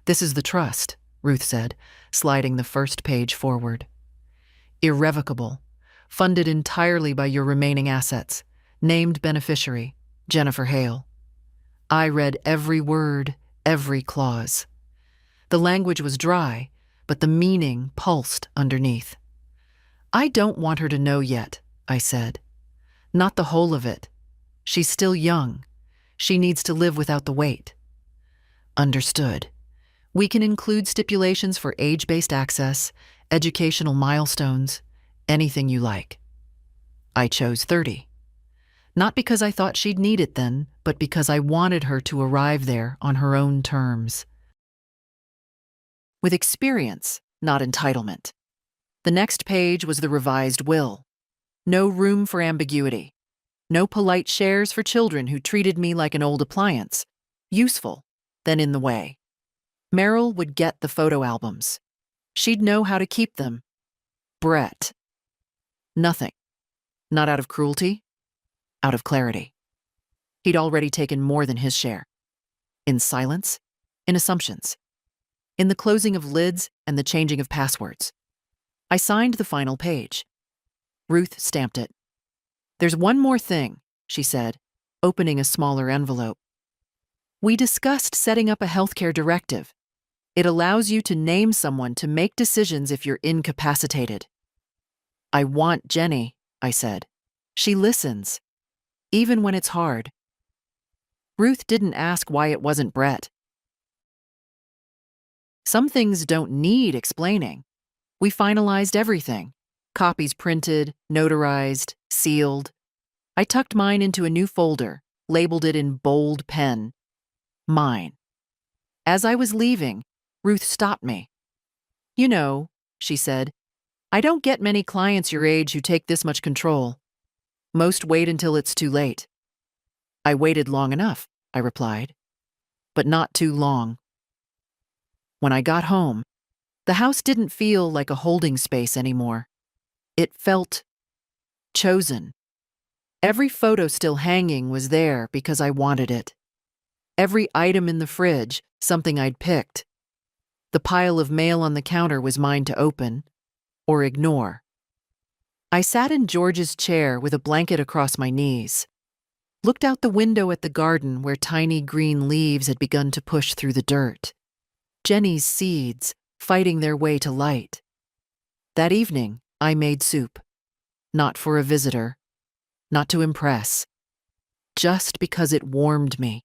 "This is the trust," Ruth said, sliding the first page forward. "Irrevocable, funded entirely by your remaining assets, named beneficiary, Jennifer Hale." I read every word, every clause. The language was dry, but the meaning pulsed underneath. "I don't want her to know yet," I said. "Not the whole of it. She's still young. She needs to live without the weight." "Understood. We can include stipulations for age-based access, educational milestones, anything you like." I chose 30. Not because I thought she'd need it then, but because I wanted her to arrive there on her own terms. With experience, not entitlement. The next page was the revised will. No room for ambiguity. No polite shares for children who treated me like an old appliance. Useful, then in the way. Meryl would get the photo albums. She'd know how to keep them. Brett. Nothing. Not out of cruelty, out of clarity. He'd already taken more than his share. In silence, in assumptions, in the closing of lids and the changing of passwords. I signed the final page. Ruth stamped it. "There's one more thing," she said, opening a smaller envelope. "We discussed setting up a healthcare directive. It allows you to name someone to make decisions if you're incapacitated." "I want Jenny," I said. "She listens, even when it's hard." Ruth didn't ask why it wasn't Brett. Some things don't need explaining. We finalized everything. Copies printed, notarized, sealed. I tucked mine into a new folder, labeled it in bold pen. Mine. As I was leaving, Ruth stopped me. "You know," she said, "I don't get many clients your age who take this much control. Most wait until it's too late." "I waited long enough," I replied. "But not too long." When I got home, the house didn't feel like a holding space anymore. It felt chosen. Every photo still hanging was there because I wanted it. Every item in the fridge, something I'd picked. The pile of mail on the counter was mine to open or ignore. I sat in George's chair with a blanket across my knees, looked out the window at the garden where tiny green leaves had begun to push through the dirt. Jenny's seeds fighting their way to light. That evening, I made soup. Not for a visitor, not to impress, just because it warmed me.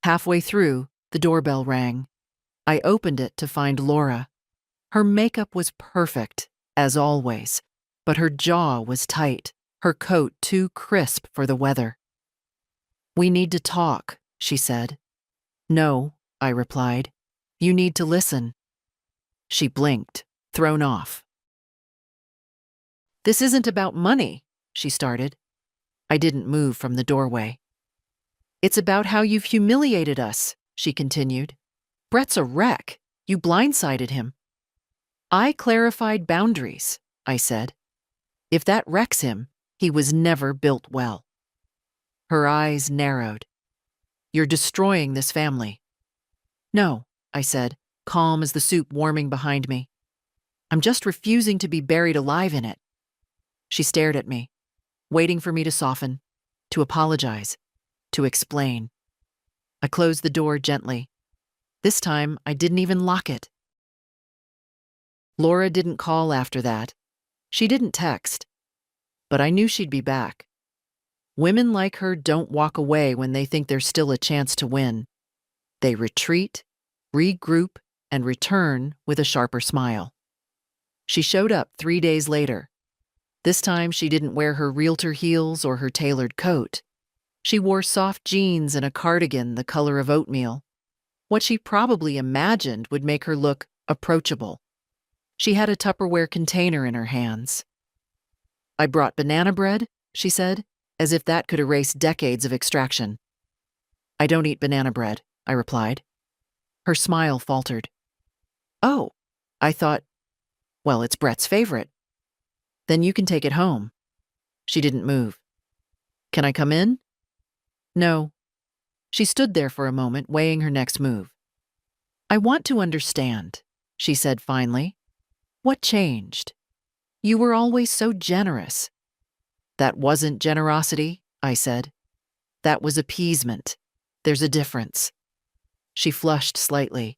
Halfway through, the doorbell rang. I opened it to find Laura. Her makeup was perfect, as always, but her jaw was tight, her coat too crisp for the weather. "We need to talk," she said. "No," I replied. "You need to listen." She blinked, thrown off. "This isn't about money," she started. I didn't move from the doorway. "It's about how you've humiliated us," she continued. "Brett's a wreck. You blindsided him." "I clarified boundaries," I said. "If that wrecks him, he was never built well." Her eyes narrowed. "You're destroying this family." "No," I said, calm as the soup warming behind me. "I'm just refusing to be buried alive in it." She stared at me, waiting for me to soften, to apologize, to explain. I closed the door gently. This time, I didn't even lock it. Laura didn't call after that. She didn't text. But I knew she'd be back. Women like her don't walk away when they think there's still a chance to win. They retreat, regroup, and return with a sharper smile. She showed up 3 days later. This time she didn't wear her realtor heels or her tailored coat. She wore soft jeans and a cardigan the color of oatmeal. What she probably imagined would make her look approachable. She had a Tupperware container in her hands. "I brought banana bread," she said, as if that could erase decades of extraction. "I don't eat banana bread," I replied. Her smile faltered. "Oh," I thought, "well, it's Brett's favorite. Then you can take it home." She didn't move. "Can I come in?" "No." She stood there for a moment, weighing her next move. "I want to understand," she said finally. "What changed? You were always so generous." "That wasn't generosity," I said. "That was appeasement. There's a difference." She flushed slightly.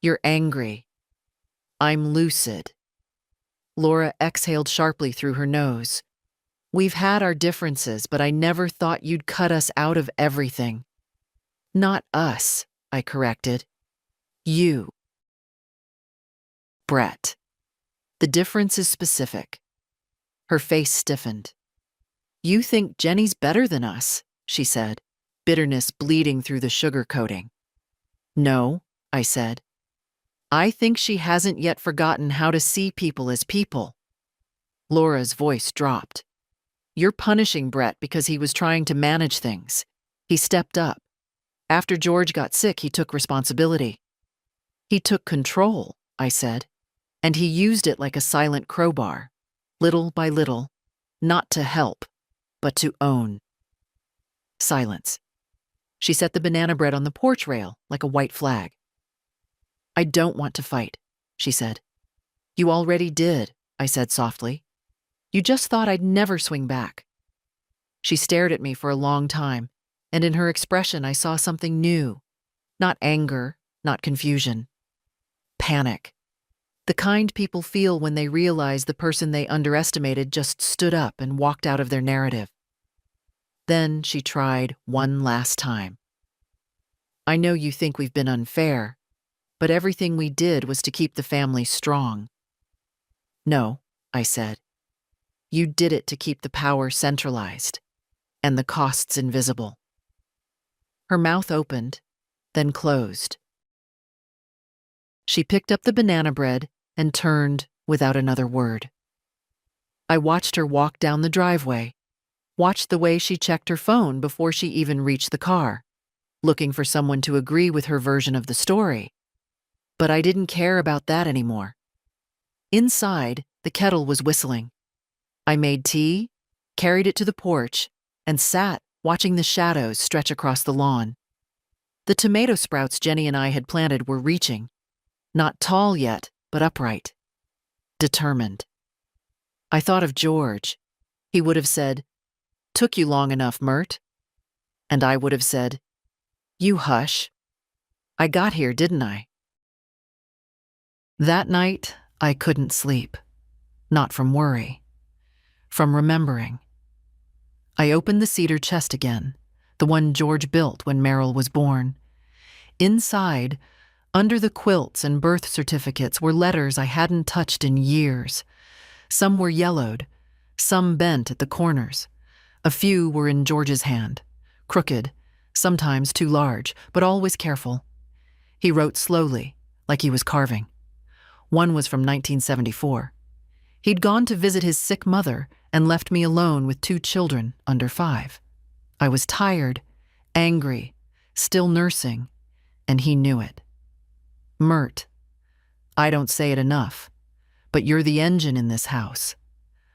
You're angry. I'm lucid. Laura exhaled sharply through her nose. We've had our differences, but I never thought you'd cut us out of everything. Not us, I corrected. You. Brett. The difference is specific. Her face stiffened. You think Jenny's better than us, she said, bitterness bleeding through the sugar coating. No, I said. I think she hasn't yet forgotten how to see people as people. Laura's voice dropped. You're punishing Brett because he was trying to manage things. He stepped up. After George got sick, he took responsibility. He took control, I said, and he used it like a silent crowbar, little by little, not to help, but to own. Silence. She set the banana bread on the porch rail like a white flag. I don't want to fight, she said. You already did, I said softly. You just thought I'd never swing back. She stared at me for a long time, and in her expression I saw something new. Not anger, not confusion. Panic. The kind people feel when they realize the person they underestimated just stood up and walked out of their narrative. Then she tried one last time. I know you think we've been unfair, but everything we did was to keep the family strong. No, I said. You did it to keep the power centralized and the costs invisible. Her mouth opened, then closed. She picked up the banana bread and turned without another word. I watched her walk down the driveway, watched the way she checked her phone before she even reached the car, looking for someone to agree with her version of the story. But I didn't care about that anymore. Inside, the kettle was whistling. I made tea, carried it to the porch, and sat watching the shadows stretch across the lawn. The tomato sprouts Jenny and I had planted were reaching, not tall yet, but upright, determined. I thought of George. He would have said, "Took you long enough, Mert." And I would have said, "You hush. I got here, didn't I?" That night, I couldn't sleep. Not from worry. From remembering. I opened the cedar chest again, the one George built when Meryl was born. Inside, under the quilts and birth certificates, were letters I hadn't touched in years. Some were yellowed, some bent at the corners. A few were in George's hand, crooked, sometimes too large, but always careful. He wrote slowly, like he was carving. One was from 1974. He'd gone to visit his sick mother and left me alone with 2 children under 5. I was tired, angry, still nursing, and he knew it. Mert, I don't say it enough, but you're the engine in this house.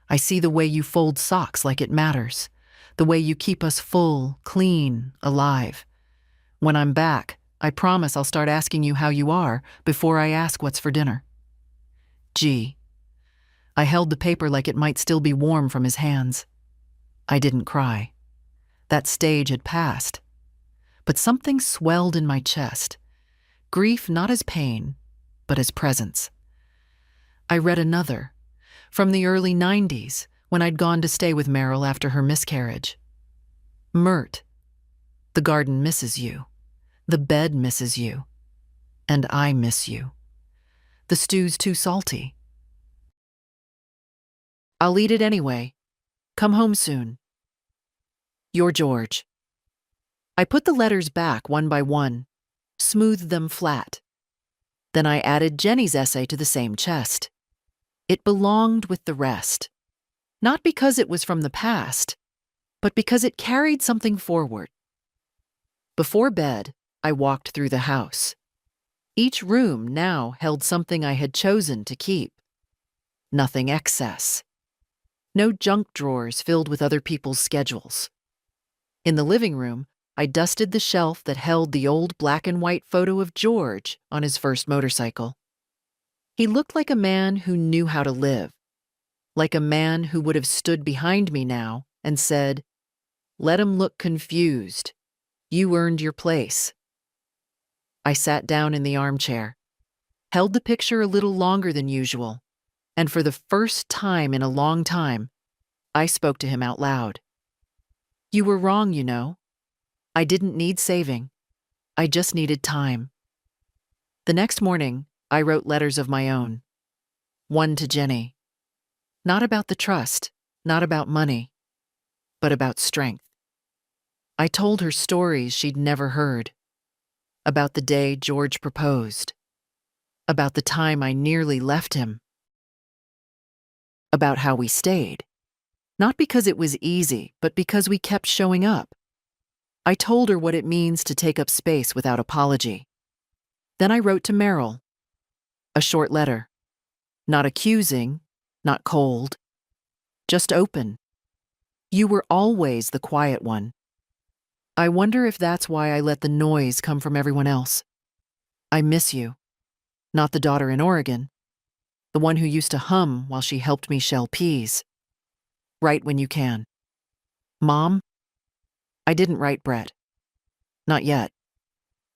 I see the way you fold socks like it matters, the way you keep us full, clean, alive. When I'm back, I promise I'll start asking you how you are before I ask what's for dinner. G. I held the paper like it might still be warm from his hands. I didn't cry. That stage had passed. But something swelled in my chest. Grief not as pain, but as presence. I read another, from the early 90s, when I'd gone to stay with Meryl after her miscarriage. Mert, the garden misses you. The bed misses you. And I miss you. The stew's too salty. I'll eat it anyway. Come home soon. Your George. I put the letters back one by one, smoothed them flat. Then I added Jenny's essay to the same chest. It belonged with the rest, not because it was from the past, but because it carried something forward. Before bed, I walked through the house. Each room now held something I had chosen to keep. Nothing excess. No junk drawers filled with other people's schedules. In the living room, I dusted the shelf that held the old black and white photo of George on his first motorcycle. He looked like a man who knew how to live, like a man who would have stood behind me now and said, "Let him look confused. You earned your place." I sat down in the armchair, held the picture a little longer than usual, and for the first time in a long time, I spoke to him out loud. You were wrong, you know. I didn't need saving. I just needed time. The next morning, I wrote letters of my own. One to Jenny. Not about the trust, not about money, but about strength. I told her stories she'd never heard. About the day George proposed. About the time I nearly left him. About how we stayed. Not because it was easy, but because we kept showing up. I told her what it means to take up space without apology. Then I wrote to Merrill. A short letter. Not accusing, not cold. Just open. You were always the quiet one. I wonder if that's why I let the noise come from everyone else. I miss you. Not the daughter in Oregon. The one who used to hum while she helped me shell peas. Write when you can. Mom? I didn't write Brett. Not yet.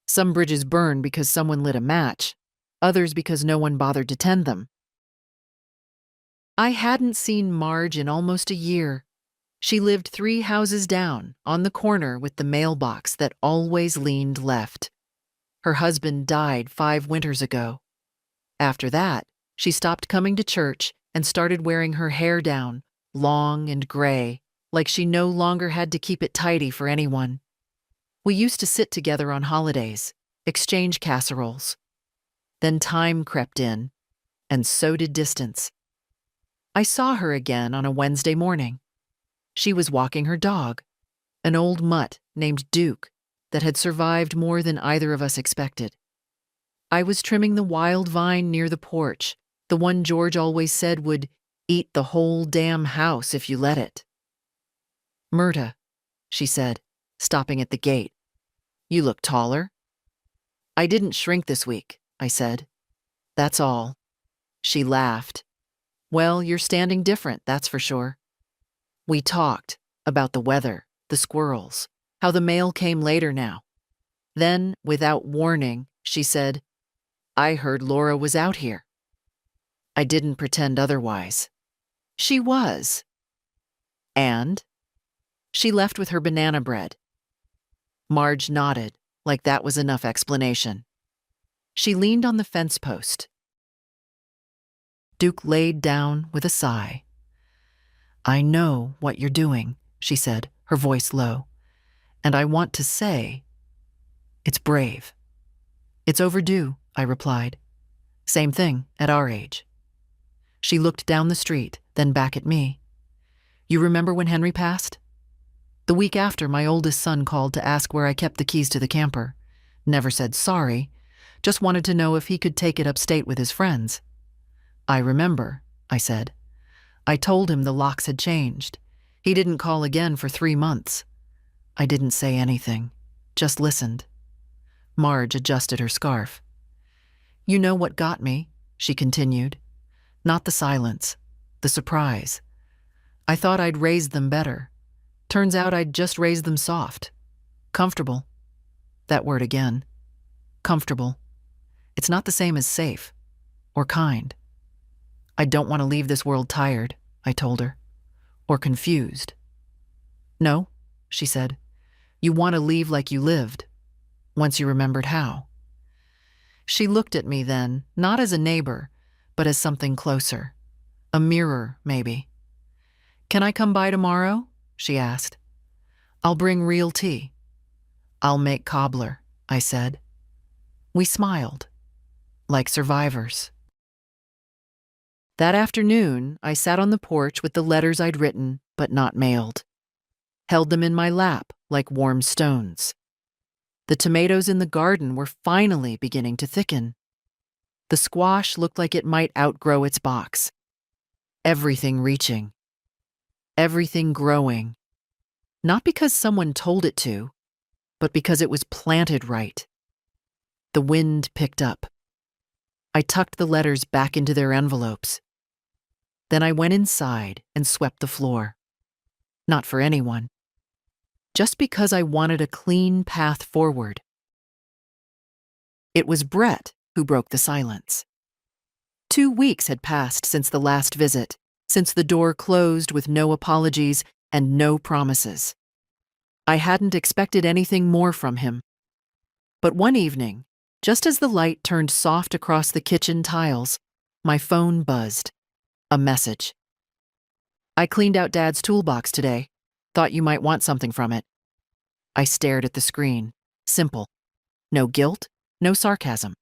Some bridges burn because someone lit a match, others because no one bothered to tend them. I hadn't seen Marge in almost a year. She lived 3 houses down, on the corner with the mailbox that always leaned left. Her husband died 5 winters ago. After that, she stopped coming to church and started wearing her hair down, long and gray, like she no longer had to keep it tidy for anyone. We used to sit together on holidays, exchange casseroles. Then time crept in, and so did distance. I saw her again on a Wednesday morning. She was walking her dog, an old mutt named Duke that had survived more than either of us expected. I was trimming the wild vine near the porch, the one George always said would eat the whole damn house if you let it. Myrta, she said, stopping at the gate. You look taller. I didn't shrink this week, I said. That's all. She laughed. Well, you're standing different, that's for sure. We talked about the weather, the squirrels, how the mail came later now. Then, without warning, she said, I heard Laura was out here. I didn't pretend otherwise. She was. And? She left with her banana bread. Marge nodded, like that was enough explanation. She leaned on the fence post. Duke laid down with a sigh. I know what you're doing, she said, her voice low. And I want to say, it's brave. It's overdue, I replied. Same thing at our age. She looked down the street, then back at me. You remember when Henry passed? The week after, my oldest son called to ask where I kept the keys to the camper. Never said sorry, just wanted to know if he could take it upstate with his friends. I remember, I said. I told him the locks had changed. He didn't call again for 3 months. I didn't say anything, just listened. Marge adjusted her scarf. You know what got me, she continued. Not the silence, the surprise. I thought I'd raised them better. Turns out I'd just raised them soft. Comfortable. That word again. Comfortable. It's not the same as safe or kind. I don't want to leave this world tired, I told her, or confused. No, she said. You want to leave like you lived, once you remembered how. She looked at me then, not as a neighbor, but as something closer. A mirror, maybe. Can I come by tomorrow? She asked. I'll bring real tea. I'll make cobbler, I said. We smiled, like survivors. That afternoon, I sat on the porch with the letters I'd written but not mailed. Held them in my lap like warm stones. The tomatoes in the garden were finally beginning to thicken. The squash looked like it might outgrow its box. Everything reaching. Everything growing. Not because someone told it to, but because it was planted right. The wind picked up. I tucked the letters back into their envelopes. Then I went inside and swept the floor. Not for anyone. Just because I wanted a clean path forward. It was Brett who broke the silence. 2 weeks had passed since the last visit, since the door closed with no apologies and no promises. I hadn't expected anything more from him. But one evening, just as the light turned soft across the kitchen tiles, my phone buzzed. A message. "I cleaned out Dad's toolbox today. Thought you might want something from it." I stared at the screen. Simple. No guilt, no sarcasm.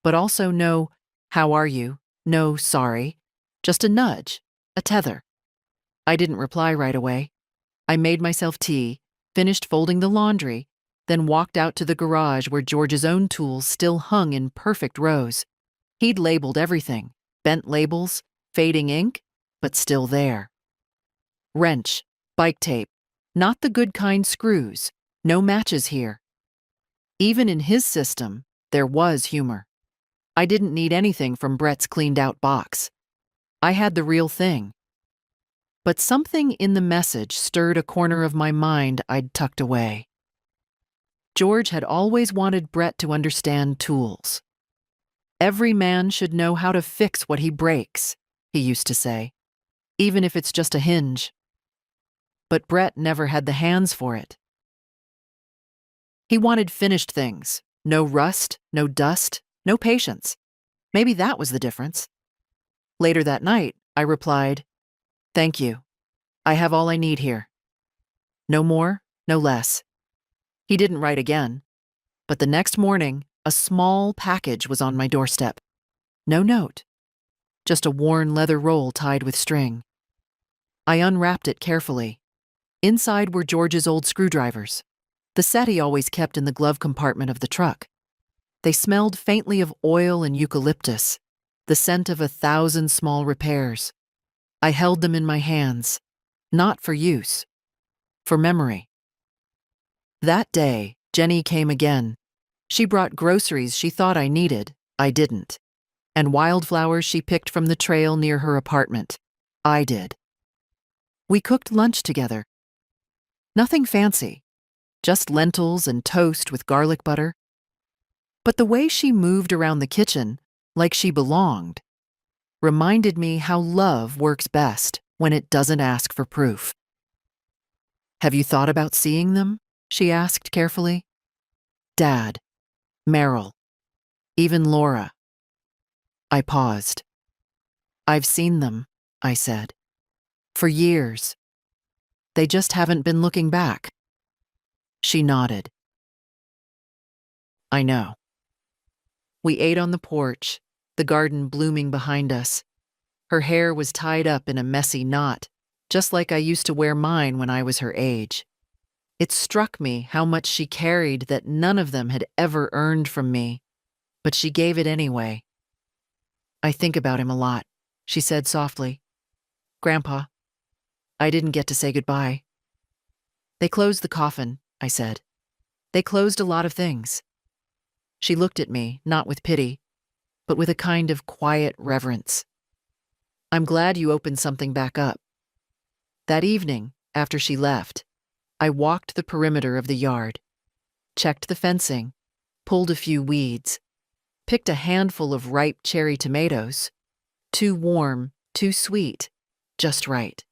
But also no, "How are you?" No, "Sorry." Just a nudge, a tether. I didn't reply right away. I made myself tea, finished folding the laundry, then walked out to the garage where George's own tools still hung in perfect rows. He'd labeled everything, bent labels, fading ink, but still there. Wrench, bike tape, not the good kind screws, no matches here. Even in his system, there was humor. I didn't need anything from Brett's cleaned-out box. I had the real thing. But something in the message stirred a corner of my mind I'd tucked away. George had always wanted Brett to understand tools. "Every man should know how to fix what he breaks," he used to say, "even if it's just a hinge." But Brett never had the hands for it. He wanted finished things. No rust, no dust, no patience. Maybe that was the difference. Later that night, I replied, "Thank you. I have all I need here." No more, no less. He didn't write again, but the next morning, a small package was on my doorstep. No note, just a worn leather roll tied with string. I unwrapped it carefully. Inside were George's old screwdrivers, the set he always kept in the glove compartment of the truck. They smelled faintly of oil and eucalyptus, the scent of 1,000 small repairs. I held them in my hands, not for use, for memory. That day, Jenny came again. She brought groceries she thought I needed, I didn't, and wildflowers she picked from the trail near her apartment, I did. We cooked lunch together. Nothing fancy, just lentils and toast with garlic butter. But the way she moved around the kitchen, like she belonged, reminded me how love works best when it doesn't ask for proof. "Have you thought about seeing them?" she asked carefully. "Dad, Meryl, even Laura." I paused. "I've seen them," I said. "For years. They just haven't been looking back." She nodded. "I know." We ate on the porch, the garden blooming behind us. Her hair was tied up in a messy knot, just like I used to wear mine when I was her age. It struck me how much she carried that none of them had ever earned from me, but she gave it anyway. "I think about him a lot," she said softly. "Grandpa, I didn't get to say goodbye." "They closed the coffin," I said. "They closed a lot of things." She looked at me, not with pity, but with a kind of quiet reverence. "I'm glad you opened something back up." That evening, after she left, I walked the perimeter of the yard, checked the fencing, pulled a few weeds, picked a handful of ripe cherry tomatoes, too warm, too sweet, just right.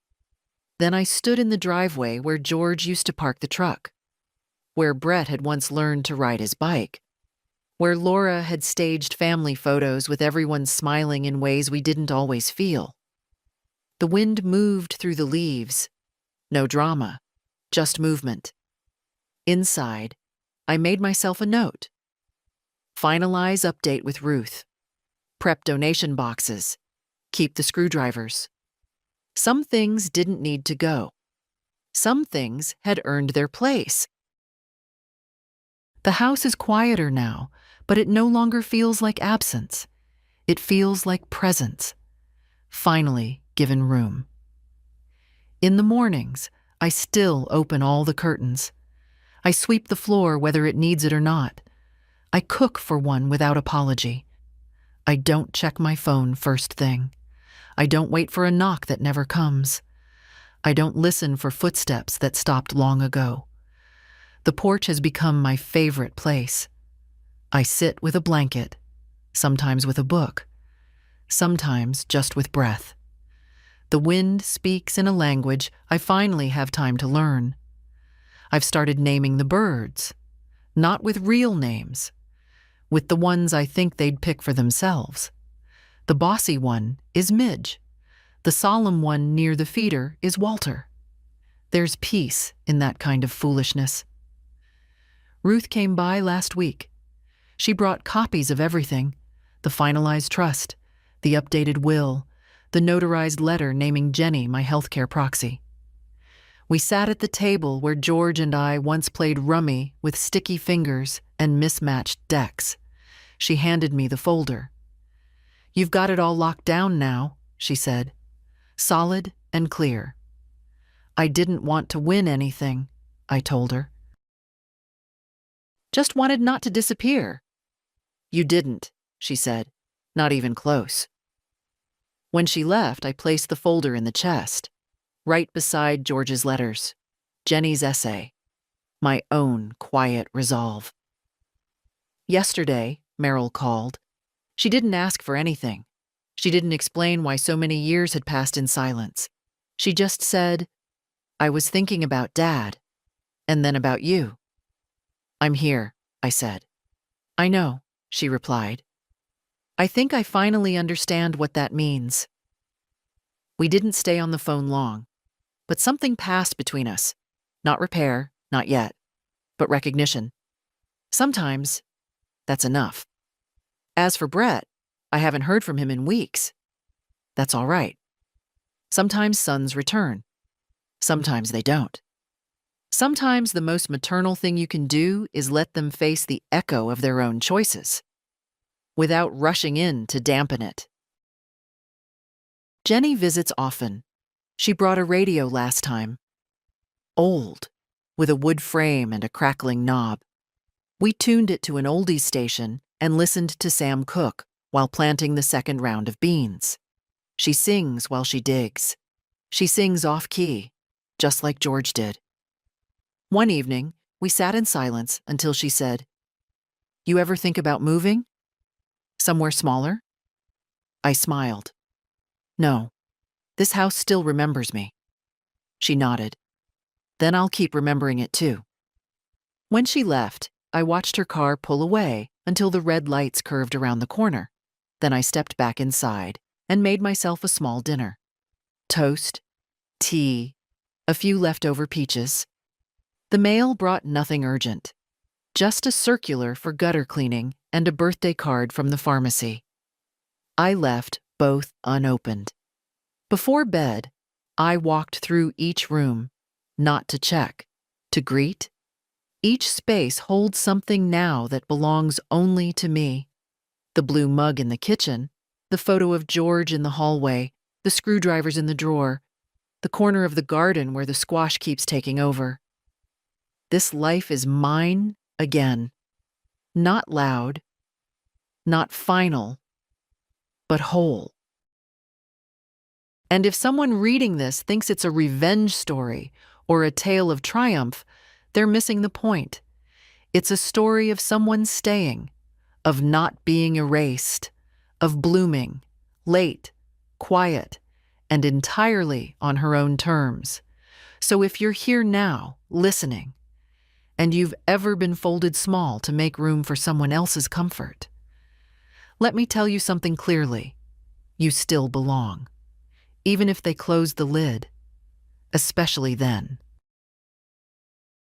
Then I stood in the driveway where George used to park the truck, where Brett had once learned to ride his bike, where Laura had staged family photos with everyone smiling in ways we didn't always feel. The wind moved through the leaves. No drama, just movement. Inside, I made myself a note. Finalize update with Ruth. Prep donation boxes. Keep the screwdrivers. Some things didn't need to go. Some things had earned their place. The house is quieter now, but it no longer feels like absence. It feels like presence, finally given room. In the mornings, I still open all the curtains. I sweep the floor whether it needs it or not. I cook for one without apology. I don't check my phone first thing. I don't wait for a knock that never comes. I don't listen for footsteps that stopped long ago. The porch has become my favorite place. I sit with a blanket, sometimes with a book, sometimes just with breath. The wind speaks in a language I finally have time to learn. I've started naming the birds, not with real names, with the ones I think they'd pick for themselves. The bossy one is Midge. The solemn one near the feeder is Walter. There's peace in that kind of foolishness. Ruth came by last week. She brought copies of everything: the finalized trust, the updated will, the notarized letter naming Jenny my healthcare proxy. We sat at the table where George and I once played rummy with sticky fingers and mismatched decks. She handed me the folder. "You've got it all locked down now," she said. "Solid and clear." "I didn't want to win anything," I told her. "Just wanted not to disappear." "You didn't," she said. "Not even close." When she left, I placed the folder in the chest, right beside George's letters, Jenny's essay, my own quiet resolve. Yesterday, Merrill called. She didn't ask for anything. She didn't explain why so many years had passed in silence. She just said, "I was thinking about Dad, and then about you." "I'm here," I said. "I know," she replied. "I think I finally understand what that means." We didn't stay on the phone long, but something passed between us. Not repair, not yet, but recognition. Sometimes that's enough. As for Brett, I haven't heard from him in weeks. That's all right. Sometimes sons return. Sometimes they don't. Sometimes the most maternal thing you can do is let them face the echo of their own choices, without rushing in to dampen it. Jenny visits often. She brought a radio last time. Old, with a wood frame and a crackling knob. We tuned it to an oldies station and listened to Sam Cooke while planting the second round of beans. She sings while she digs. She sings off-key, just like George did. One evening, we sat in silence until she said, "You ever think about moving? Somewhere smaller?" I smiled. "No, this house still remembers me." She nodded. "Then I'll keep remembering it too." When she left, I watched her car pull away until the red lights curved around the corner. Then I stepped back inside and made myself a small dinner. Toast, tea, a few leftover peaches. The mail brought nothing urgent, just a circular for gutter cleaning and a birthday card from the pharmacy. I left both unopened. Before bed, I walked through each room, not to check, to greet. Each space holds something now that belongs only to me. The blue mug in the kitchen, the photo of George in the hallway, the screwdrivers in the drawer, the corner of the garden where the squash keeps taking over. This life is mine again. Not loud, not final, but whole. And if someone reading this thinks it's a revenge story or a tale of triumph, they're missing the point. It's a story of someone staying, of not being erased, of blooming, late, quiet, and entirely on her own terms. So if you're here now, listening, and you've ever been folded small to make room for someone else's comfort, let me tell you something clearly. You still belong, even if they close the lid, especially then.